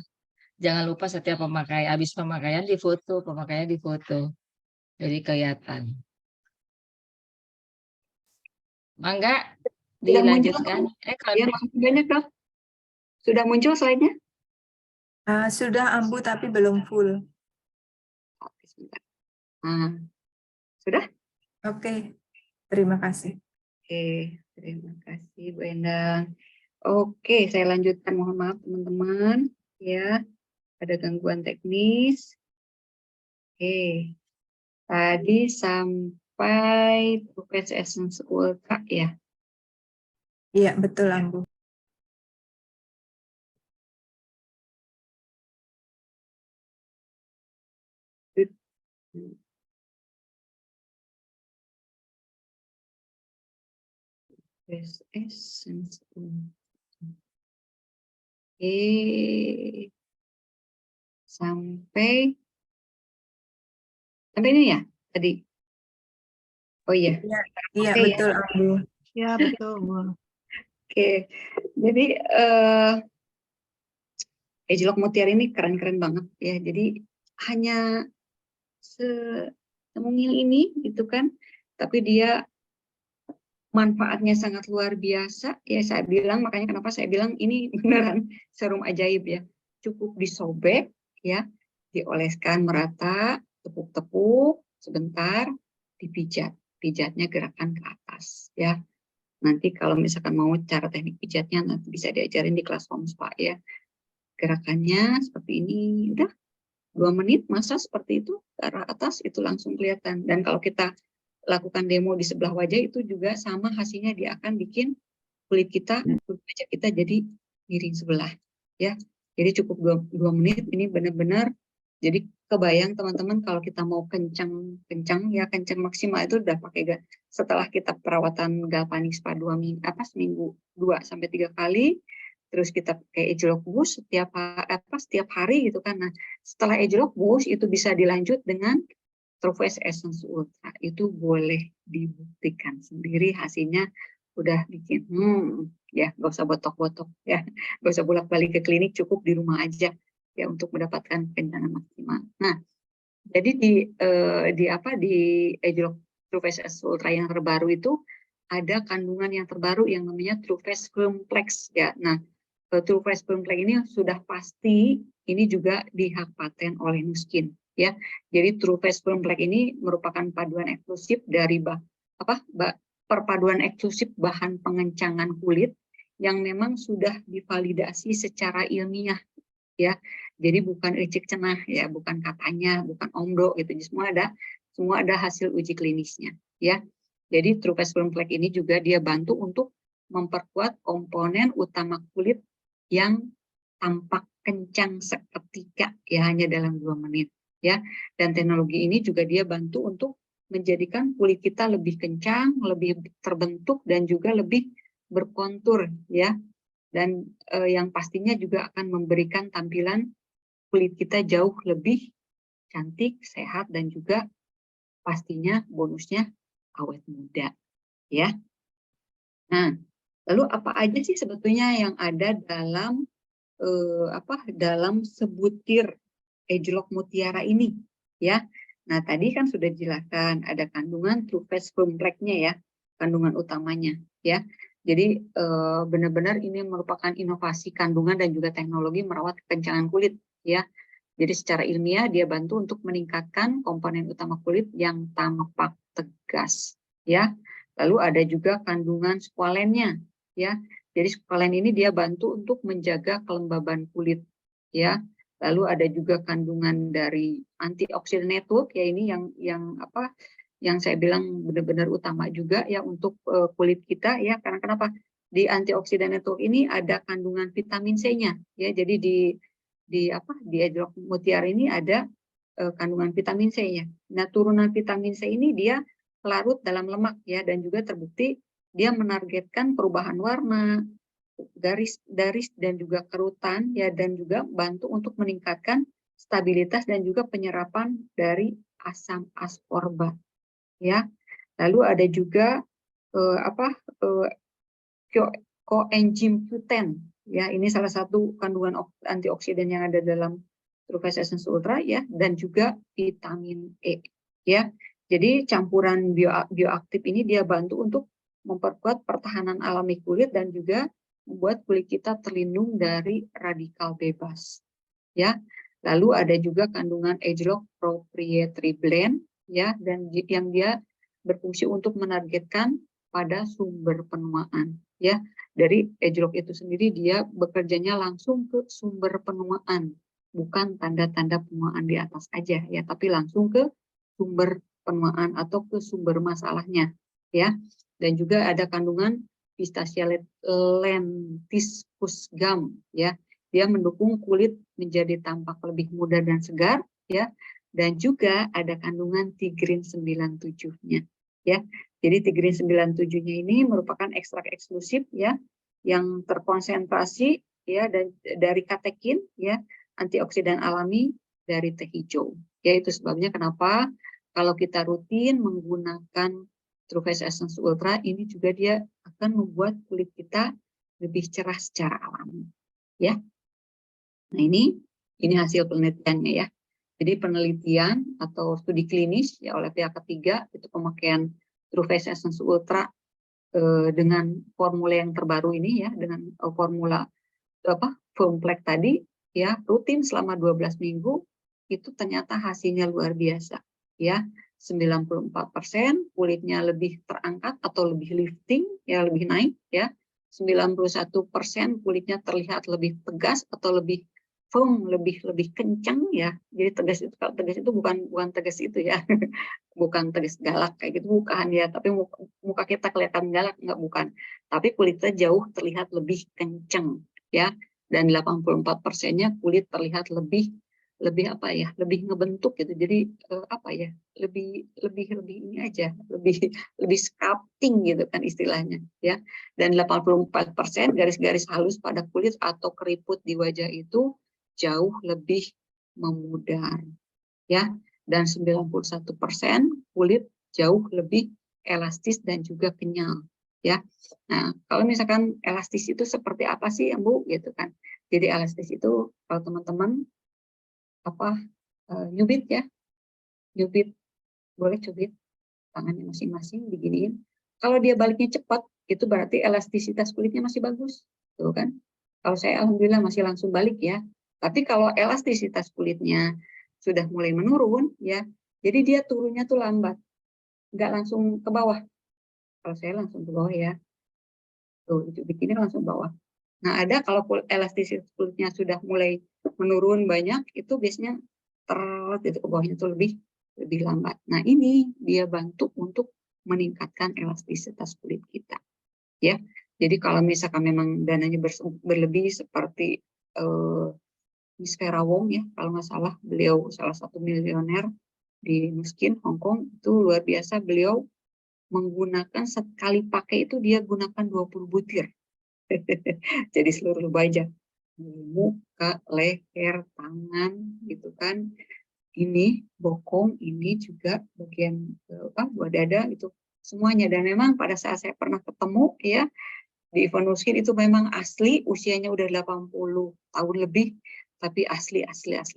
Jangan lupa setiap habis pemakaian difoto, pemakaian difoto. Jadi kelihatan. Mangga sudah muncul. dilanjutkan. Ya, makasih banyak dok. Sudah muncul slide-nya? Sudah Ambu tapi belum full. Oke, sebentar. Nah, sudah? Oke, terima kasih. Oke, terima kasih Bu Endang. Oke, saya lanjutkan. Mohon maaf teman-teman. Ya, ada gangguan teknis. Oke, tadi sampai True Essence Ultra ya. Iya, betul Ambu. Essence Ultra. Sampai ini ya tadi. Oh iya. Iya, Oke, ya. betul Ambu. Ya, betul. Bu. Oke. Jadi Agelock Mutiara ini keren-keren banget ya. Jadi hanya semungil ini gitu kan. Tapi dia manfaatnya sangat luar biasa ya, saya bilang, makanya kenapa saya bilang ini beneran serum ajaib ya. Cukup disobek ya, dioleskan merata, tepuk-tepuk sebentar, dipijat. Pijatnya gerakan ke atas ya. Nanti kalau misalkan mau cara teknik pijatnya nanti bisa diajarin di kelas Home Spa ya. Gerakannya seperti ini, udah 2 menit masa seperti itu ke arah atas itu langsung kelihatan. Dan kalau kita lakukan demo di sebelah wajah itu juga sama hasilnya, dia akan bikin kulit wajah kita jadi miring sebelah ya. Jadi cukup 2 menit ini benar-benar. Jadi kebayang teman-teman kalau kita mau kencang ya, kencang maksimal itu udah pakai setelah kita perawatan galvanik spa seminggu 2 sampai 3 kali, terus kita pakai Agelock Boost setiap hari gitu kan. Nah, setelah Agelock Boost itu bisa dilanjut dengan True Essence Ultra. Itu boleh dibuktikan sendiri hasilnya udah bikin ya, nggak usah botok-botok ya, nggak usah bolak-balik ke klinik, cukup di rumah aja ya untuk mendapatkan kencangnya maksimal. Nah, jadi di Agelock True Essence Ultra yang terbaru itu ada kandungan yang terbaru yang namanya True Firm Flex ya. Nah, True Firm Flex ini sudah pasti ini juga dihak paten oleh Nuskin ya. Jadi True Firm Flex ini merupakan paduan eksklusif dari perpaduan eksklusif bahan pengencangan kulit yang memang sudah divalidasi secara ilmiah ya. Jadi bukan ecek cenah ya, bukan katanya, bukan omdo gitu. Semua ada hasil uji klinisnya ya. Jadi True Firm Flex ini juga dia bantu untuk memperkuat komponen utama kulit yang tampak kencang seketika ya, hanya dalam 2 menit ya. Dan teknologi ini juga dia bantu untuk menjadikan kulit kita lebih kencang, lebih terbentuk dan juga lebih berkontur ya. Dan yang pastinya juga akan memberikan tampilan kulit kita jauh lebih cantik, sehat dan juga pastinya bonusnya awet muda ya. Nah, lalu apa aja sih sebetulnya yang ada dalam dalam sebutir Agelock Mutiara ini ya. Nah, tadi kan sudah dijelaskan ada kandungan true phase complex-nya ya, kandungan utamanya ya. Jadi benar-benar ini merupakan inovasi kandungan dan juga teknologi merawat kekencangan kulit ya. Jadi secara ilmiah dia bantu untuk meningkatkan komponen utama kulit yang tampak tegas ya. Lalu ada juga kandungan squalennya ya. Jadi squalen ini dia bantu untuk menjaga kelembaban kulit ya. Lalu ada juga kandungan dari antioksidan network ya, ini yang saya bilang benar-benar utama juga ya untuk kulit kita ya. Karena kenapa? Di antioksidan network ini ada kandungan vitamin C-nya ya. Jadi di edrok mutiara ini ada kandungan vitamin C-nya. Nah, turunan vitamin C ini dia larut dalam lemak ya, dan juga terbukti dia menargetkan perubahan warna, garis dan juga kerutan ya, dan juga bantu untuk meningkatkan stabilitas dan juga penyerapan dari asam ascorbat ya. Lalu ada juga coenzim Q10 ya, ini salah satu kandungan antioksidan yang ada dalam True Face Essence Ultra ya, dan juga vitamin E ya. Jadi campuran bioaktif ini dia bantu untuk memperkuat pertahanan alami kulit dan juga membuat kulit kita terlindung dari radikal bebas ya. Lalu ada juga kandungan ageLOC proprietary blend ya, dan yang dia berfungsi untuk menargetkan pada sumber penuaan ya. Dari ageLOC itu sendiri dia bekerjanya langsung ke sumber penuaan, bukan tanda-tanda penuaan di atas aja ya, tapi langsung ke sumber penuaan atau ke sumber masalahnya ya. Dan juga ada kandungan Pistacia lentis fuscum ya, dia mendukung kulit menjadi tampak lebih muda dan segar ya. Dan juga ada kandungan tigrin 97-nya ya. Jadi tigrin 97-nya ini merupakan ekstrak eksklusif ya, yang terkonsentrasi ya, dan dari katekin ya, antioksidan alami dari teh hijau. Ya, itu sebabnya kenapa kalau kita rutin menggunakan True Face Essence Ultra ini juga dia akan membuat kulit kita lebih cerah secara alami ya. Nah, ini hasil penelitiannya ya. Jadi penelitian atau studi klinis ya oleh pihak ketiga itu pemakaian True Face Essence Ultra dengan formula yang terbaru ini ya, dengan formula complex tadi ya, rutin selama 12 minggu itu ternyata hasilnya luar biasa ya. 94% kulitnya lebih terangkat atau lebih lifting ya, lebih naik ya. 91% kulitnya terlihat lebih tegas atau lebih firm, lebih kencang ya. Jadi tegas itu, kalau tegas itu bukan tegas itu ya. Bukan tegas galak kayak gitu, bukan ya, tapi muka kita kelihatan galak enggak, bukan. Tapi kulitnya jauh terlihat lebih kencang ya. Dan 84%-nya kulit terlihat lebih lebih ngebentuk gitu. Jadi lebih ini aja, lebih sculpting gitu kan istilahnya ya. Dan 84% garis-garis halus pada kulit atau keriput di wajah itu jauh lebih memudar ya. Dan 91% kulit jauh lebih elastis dan juga kenyal ya. Nah, kalau misalkan elastis itu seperti apa sih, Bu, gitu kan. Jadi elastis itu kalau teman-teman nyubit ya, nyubit, boleh cubit tangannya masing-masing diginiin. Kalau dia baliknya cepat, itu berarti elastisitas kulitnya masih bagus, tuh kan. Kalau saya alhamdulillah masih langsung balik ya. Tapi kalau elastisitas kulitnya sudah mulai menurun ya, jadi dia turunnya tuh lambat, nggak langsung ke bawah. Kalau saya langsung ke bawah ya, tuh dicubit ini langsung ke bawah. Nah, ada kalau elastisitas kulitnya sudah mulai menurun banyak, itu biasanya itu ke bawahnya itu lebih lambat. Nah, ini dia bantu untuk meningkatkan elastisitas kulit kita. Ya. Jadi kalau misalkan memang dananya berlebih seperti Miss Vera Wong ya, kalau nggak salah, beliau salah satu miliuner di Nuskin, Hong Kong, itu luar biasa, beliau menggunakan sekali pakai itu dia gunakan 20 butir. Jadi seluruh wajah, muka, leher, tangan gitu kan, ini bokong, ini juga bagian buah dada, itu semuanya. Dan memang pada saat saya pernah ketemu ya di Ivan Nuskin, itu memang asli usianya udah 80 tahun lebih, tapi asli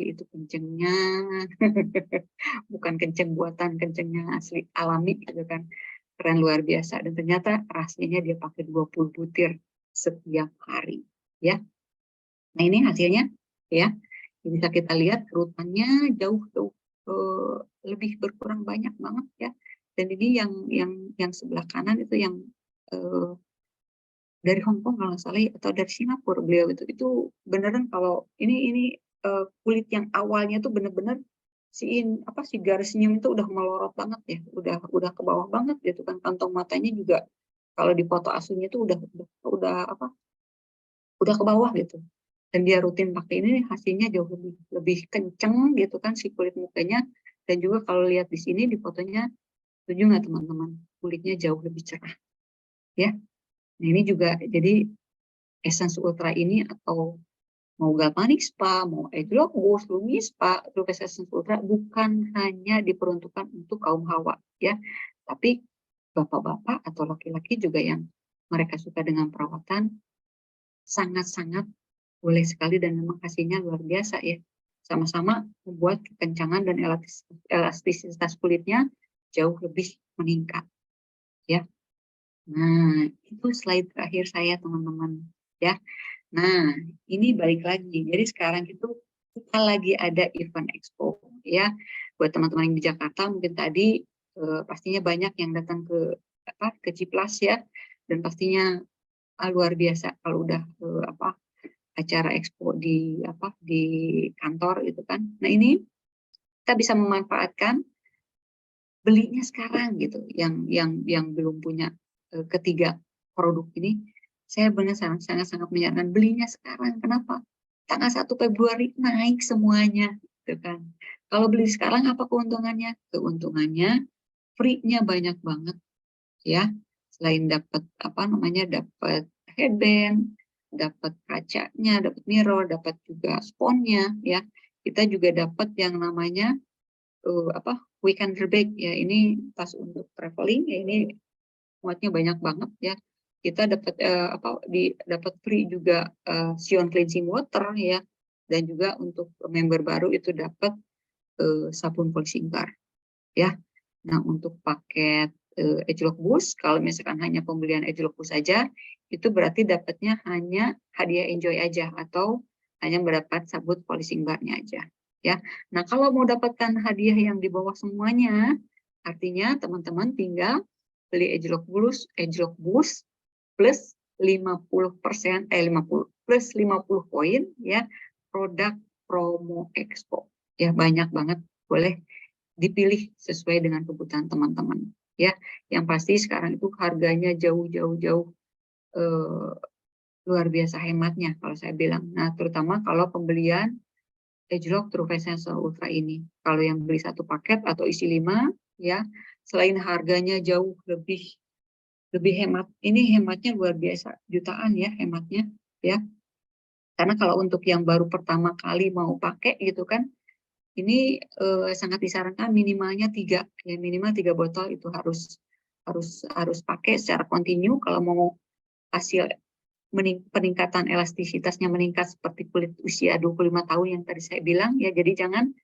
itu kencengnya bukan kenceng buatan, kencengnya asli alami gitu kan. Keren luar biasa. Dan ternyata rasanya dia pakai 20 butir setiap hari ya. Nah ini hasilnya ya. Bisa kita lihat kerutannya jauh lebih berkurang banyak banget ya. Dan ini yang sebelah kanan itu yang dari Hong Kong kalau nggak salah atau dari Singapura beliau itu beneran kalau ini kulit yang awalnya tuh bener-bener si garis senyum itu udah melorot banget ya, udah ke bawah banget gitu kan, kantong matanya juga kalau di foto aslinya tuh udah ke bawah gitu. Dan dia rutin pakai ini hasilnya jauh lebih kenceng gitu kan si kulit mukanya. Dan juga kalau lihat di sini di fotonya, setuju nggak teman-teman, kulitnya jauh lebih cerah ya. Nah ini juga jadi Essence Ultra ini atau mau Galvanic Spa, mau Edgelok Boost, Lumi Spa, True Essence Ultra bukan hanya diperuntukkan untuk kaum hawa ya, tapi bapak-bapak atau laki-laki juga yang mereka suka dengan perawatan sangat-sangat boleh sekali dan memang hasilnya luar biasa ya. Sama-sama membuat kekencangan dan elastisitas kulitnya jauh lebih meningkat ya. Nah, itu slide terakhir saya teman-teman ya. Nah, ini balik lagi. Jadi sekarang itu kita lagi ada event expo ya. Buat teman-teman yang di Jakarta mungkin tadi pastinya banyak yang datang ke Ciplas ya, dan pastinya luar biasa kalau udah acara expo di kantor itu kan. Nah, ini kita bisa memanfaatkan belinya sekarang gitu. Yang belum punya ketiga produk ini, saya benar sangat menyarankan belinya sekarang. Kenapa? Tanggal 1 Februari naik semuanya, gitu kan. Kalau beli sekarang apa keuntungannya? Keuntungannya free-nya banyak banget, ya. Selain dapat dapat headband, dapat kacanya, dapat mirror, dapat juga sponnya, ya. Kita juga dapat yang namanya weekend rebate ya. Ini pas untuk traveling ya, ini muatnya banyak banget ya. Kita dapat dapat free juga Sion cleansing water ya, dan juga untuk member baru itu dapat sabun polishing bar ya. Nah, untuk paket Edgelok Boost, kalau misalkan hanya pembelian Edgelok Boost saja, itu berarti dapatnya hanya hadiah enjoy aja atau hanya mendapat sabun polishing bar-nya aja ya. Nah, kalau mau dapatkan hadiah yang di bawah semuanya, artinya teman-teman tinggal beli Edgelok Boost plus 50% 50 plus 50 poin ya, produk promo expo ya, banyak banget, boleh dipilih sesuai dengan kebutuhan teman-teman ya. Yang pasti sekarang itu harganya jauh luar biasa hematnya kalau saya bilang. Nah, terutama kalau pembelian Edgelok True Essence Ultra ini, kalau yang beli satu paket atau isi 5 ya, selain harganya jauh lebih hemat, ini hematnya luar biasa, jutaan ya hematnya ya. Karena kalau untuk yang baru pertama kali mau pakai gitu kan, ini sangat disarankan minimalnya 3 ya, minimal 3 botol itu harus pakai secara kontinu kalau mau hasil peningkatan elastisitasnya meningkat seperti kulit usia 25 tahun yang tadi saya bilang ya. Jadi jangan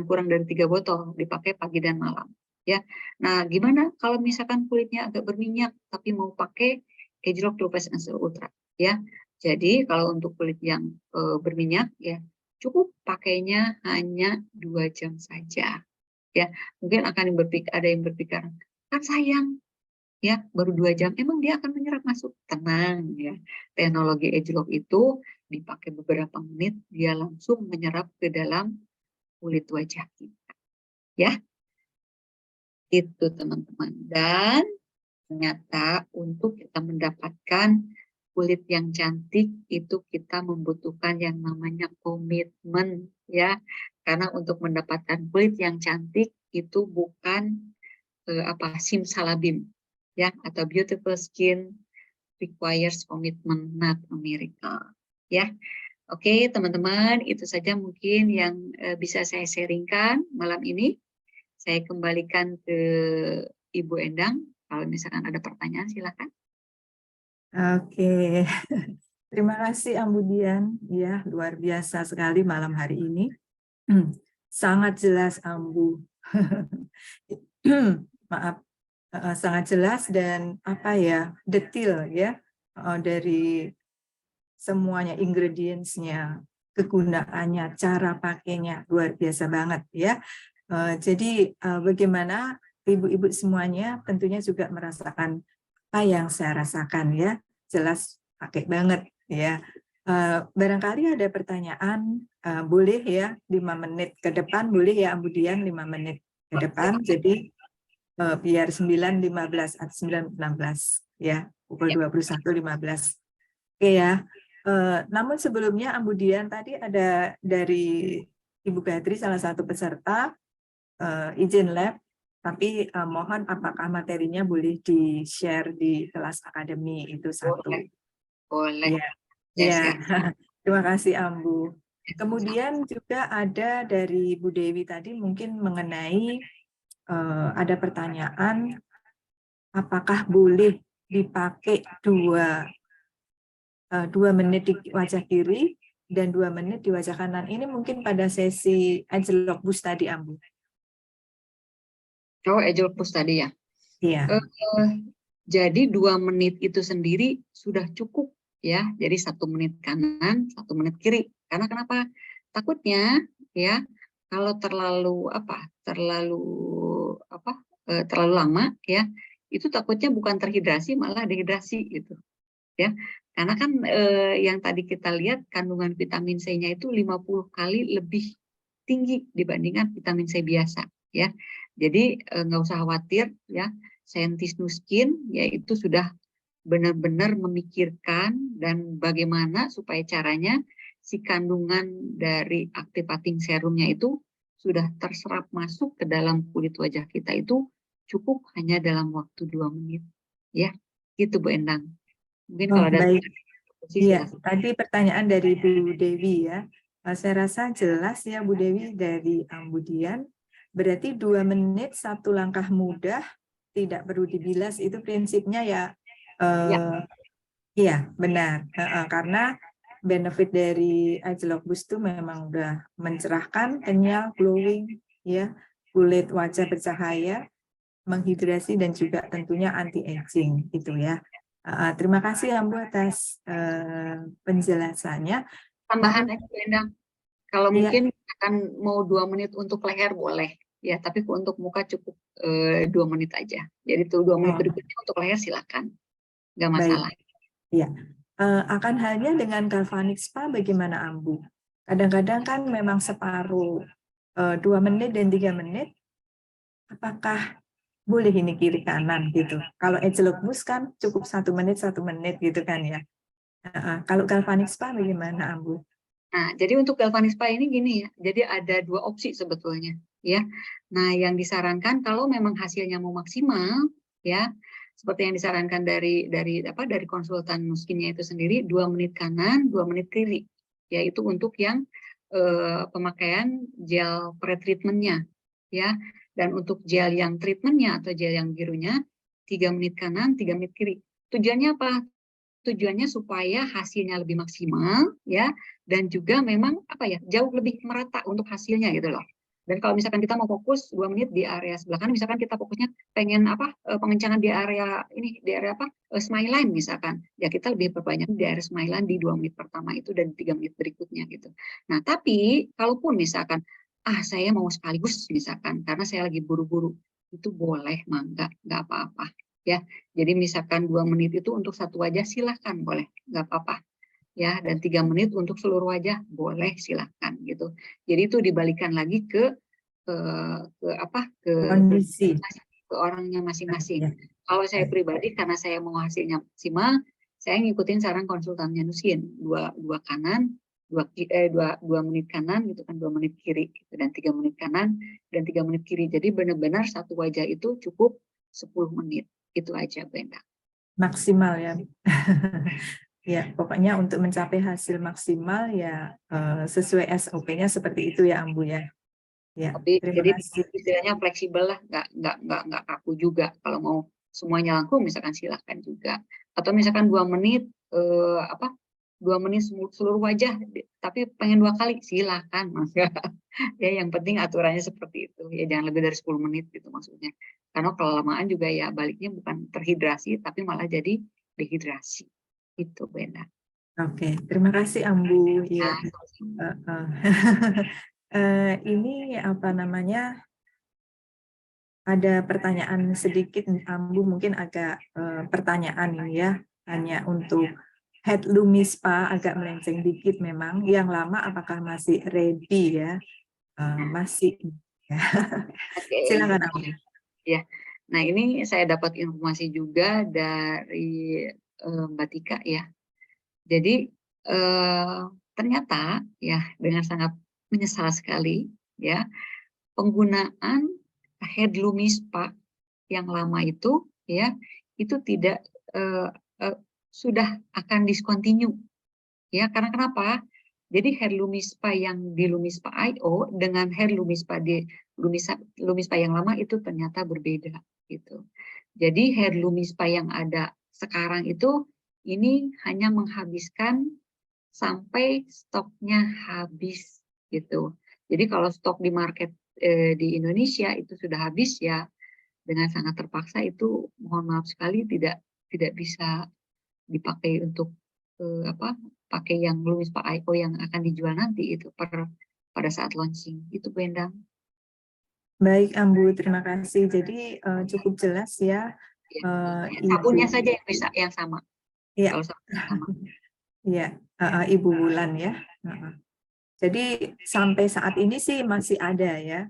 kurang dari 3 botol, dipakai pagi dan malam ya. Nah, gimana kalau misalkan kulitnya agak berminyak tapi mau pakai Edgelok True Essence Ultra ya. Jadi kalau untuk kulit yang berminyak ya, cukup pakainya hanya 2 jam saja ya. Mungkin ada yang berpikir kan sayang ya, baru 2 jam, emang dia akan menyerap masuk? Tenang ya, teknologi Edgelok itu dipakai beberapa menit, dia langsung menyerap ke dalam kulit wajah kita ya. Itu teman-teman. Dan ternyata untuk kita mendapatkan kulit yang cantik itu kita membutuhkan yang namanya komitmen ya. Karena untuk mendapatkan kulit yang cantik itu bukan simsalabim ya, atau beautiful skin requires commitment, not a miracle ya. Oke teman-teman, itu saja mungkin yang bisa saya sharingkan malam ini. Saya kembalikan ke Ibu Endang. Kalau misalkan ada pertanyaan silakan. Oke. Terima kasih Ambu Dian, ya luar biasa sekali malam hari ini. Sangat jelas Ambu. Maaf, sangat jelas dan apa ya, detail ya dari semuanya, ingredients-nya, kegunaannya, cara pakainya luar biasa banget ya. Jadi bagaimana ibu-ibu semuanya tentunya juga merasakan apa yang saya rasakan ya, jelas pakai banget ya. Barangkali ada pertanyaan, boleh ya 5 menit ke depan, boleh ya Ambu Dian 5 menit ke depan, jadi biar 9.15 atau 9.16 ya, pukul 21.15. Oke ya. Namun sebelumnya Ambu Dian tadi ada dari Ibu Gatri salah satu peserta izin lab, tapi mohon apakah materinya boleh di-share di kelas akademi itu satu. Boleh. Ya, Yes, ya. ya. Terima kasih Ambu. Kemudian juga ada dari Bu Dewi tadi mungkin mengenai ada pertanyaan apakah boleh dipakai 2 menit di wajah kiri dan 2 menit di wajah kanan. Ini mungkin pada sesi Angelok Bus tadi Ambu. Oh, Angel Push tadi ya. Iya. Jadi 2 menit itu sendiri sudah cukup ya. Jadi 1 menit kanan, 1 menit kiri. Karena kenapa? Takutnya ya kalau terlalu terlalu lama ya, itu takutnya bukan terhidrasi malah dehidrasi gitu ya. Karena kan yang tadi kita lihat kandungan vitamin C-nya itu 50 kali lebih tinggi dibandingkan vitamin C biasa ya. Jadi nggak usah khawatir ya. Saintis Nuskin yaitu sudah benar-benar memikirkan dan bagaimana supaya caranya si kandungan dari activating serumnya itu sudah terserap masuk ke dalam kulit wajah kita itu cukup hanya dalam waktu 2 menit ya. Gitu Bu Endang. Mungkin kalau ada Baik. Iya, silakan. tadi pertanyaan dari Bu Dewi ya. Saya rasa jelas ya Bu Dewi dari Ambu Dian. Berarti 2 menit 1 langkah mudah, tidak perlu dibilas, itu prinsipnya ya. Iya, benar. Karena benefit dari Agelok Boost itu memang udah mencerahkan, kenyal, glowing, ya, kulit wajah bercahaya, menghidrasi dan juga tentunya anti-aging gitu ya. Terima kasih Ambu atas penjelasannya. Tambahan aja Bu Endang. Kalau Iya. mungkin akan mau 2 menit untuk leher boleh ya, tapi untuk muka cukup 2 menit aja. Jadi tuh 2 menit berikutnya untuk leher silakan, nggak masalah. Iya. Akan halnya dengan galvanic spa bagaimana Ambu? Kadang-kadang kan memang separuh 2 menit dan 3 menit. Apakah boleh ini kiri kanan gitu? Kalau Agelok Boost kan cukup 1 menit gitu kan ya. Kalau galvanic spa bagaimana Ambu? Nah, jadi untuk galvanic spa ini gini ya, jadi ada 2 opsi sebetulnya ya. Nah, yang disarankan kalau memang hasilnya mau maksimal ya, seperti yang disarankan dari konsultan Nuskinnya itu sendiri 2 menit kanan, 2 menit kiri. Yaitu untuk yang pemakaian gel pre-treatmentnya ya. Dan untuk gel yang treatmentnya atau gel yang birunya 3 menit kanan, 3 menit kiri. Tujuannya apa? Tujuannya supaya hasilnya lebih maksimal ya, dan juga memang jauh lebih merata untuk hasilnya gitu loh. Dan kalau misalkan kita mau fokus 2 menit di area sebelah kanan, misalkan kita fokusnya pengen pengencangan di area smile line misalkan, ya kita lebih perbanyak di area smile line di 2 menit pertama itu dan 3 menit berikutnya gitu. Nah, tapi kalaupun misalkan saya mau sekaligus misalkan karena saya lagi buru-buru, itu boleh mangga, nggak apa-apa ya. Jadi misalkan 2 menit itu untuk satu wajah silahkan boleh, nggak apa-apa ya. Dan 3 menit untuk seluruh wajah boleh silahkan gitu. Jadi itu dibalikan lagi ke Kondisi. ke orangnya masing-masing. Ya. Kalau saya pribadi karena saya mau hasilnya maksimal, saya ngikutin saran konsultannya Nuskin, 2 kanan, 2 menit kanan gitu kan, 2 menit kiri gitu, dan 3 menit kanan dan 3 menit kiri. Jadi benar-benar satu wajah itu cukup 10 menit. Itu aja Brenda. Maksimal ya. Ya, pokoknya untuk mencapai hasil maksimal ya sesuai SOP-nya seperti itu ya Ambu ya. Ya, terima kasih. Istilahnya fleksibel lah, nggak kaku juga. Kalau mau semuanya langsung misalkan silahkan juga. Atau misalkan 2 menit 2 menit seluruh wajah, tapi pengen 2 kali, silakan Mas. Ya, yang penting aturannya seperti itu. Ya jangan lebih dari 10 menit gitu maksudnya. Karena kelamaan juga ya baliknya bukan terhidrasi, tapi malah jadi dehidrasi. Itu beda. Oke, terima kasih Ambu. Ya. Nah, sama-sama. Ini apa namanya? Ada pertanyaan sedikit Ambu, mungkin agak pertanyaan ini ya, hanya untuk head lumispa agak melenceng dikit memang. Yang lama apakah masih ready ya? Masih. Ya. Oke. Silakan Ambu. Ya. Nah, ini saya dapat informasi juga dari Mbak Tika ya. Jadi ternyata ya dengan sangat menyesal sekali ya penggunaan head lumispa yang lama itu ya itu tidak sudah akan discontinue ya karena kenapa? Jadi head lumispa yang di lumispa IO dengan head lumispa di lumispa yang lama itu ternyata berbeda gitu. Jadi head lumispa yang ada sekarang itu ini hanya menghabiskan sampai stoknya habis gitu. Jadi kalau stok di market di Indonesia itu sudah habis ya dengan sangat terpaksa itu mohon maaf sekali tidak bisa dipakai untuk pakai yang lumispa IO yang akan dijual nanti itu pada saat launching itu Bu Endang. Baik Ambu, terima kasih. Jadi cukup jelas ya. Sabunnya saja yang bisa yang sama. Ya. Kalau sabunnya sama. Iya, Ibu Wulan ya. Jadi sampai saat ini sih masih ada ya.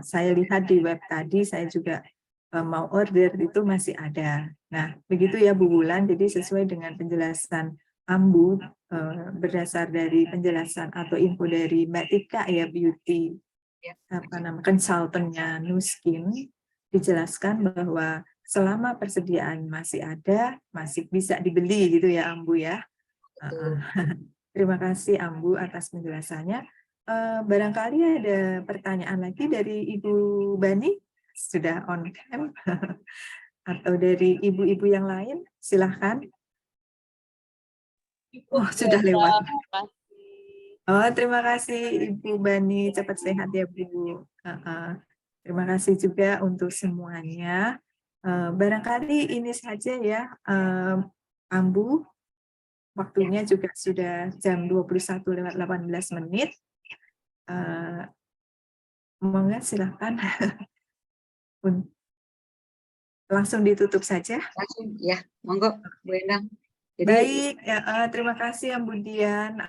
Saya lihat di web tadi, saya juga mau order itu masih ada. Nah, begitu ya Bu Wulan. Jadi sesuai dengan penjelasan Ambu berdasar dari penjelasan atau info dari Mbak Tika ya, beauty konsultannya Nuskin, dijelaskan bahwa selama persediaan masih ada, masih bisa dibeli gitu ya Ambu ya. Terima kasih Ambu atas penjelasannya. Barangkali ada pertanyaan lagi dari Ibu Bani, sudah on cam, atau dari ibu-ibu yang lain, silahkan. Oh, sudah lewat. Oh, terima kasih Ibu Bani, cepat sehat ya Bu. Terima kasih juga untuk semuanya. Barangkali ini saja ya, Ambu. Waktunya juga sudah jam 21:18. Monggo silakan. Langsung ditutup saja. Langsung ya, monggo Bu Endang. Jadi, baik, terima kasih Ambu Dian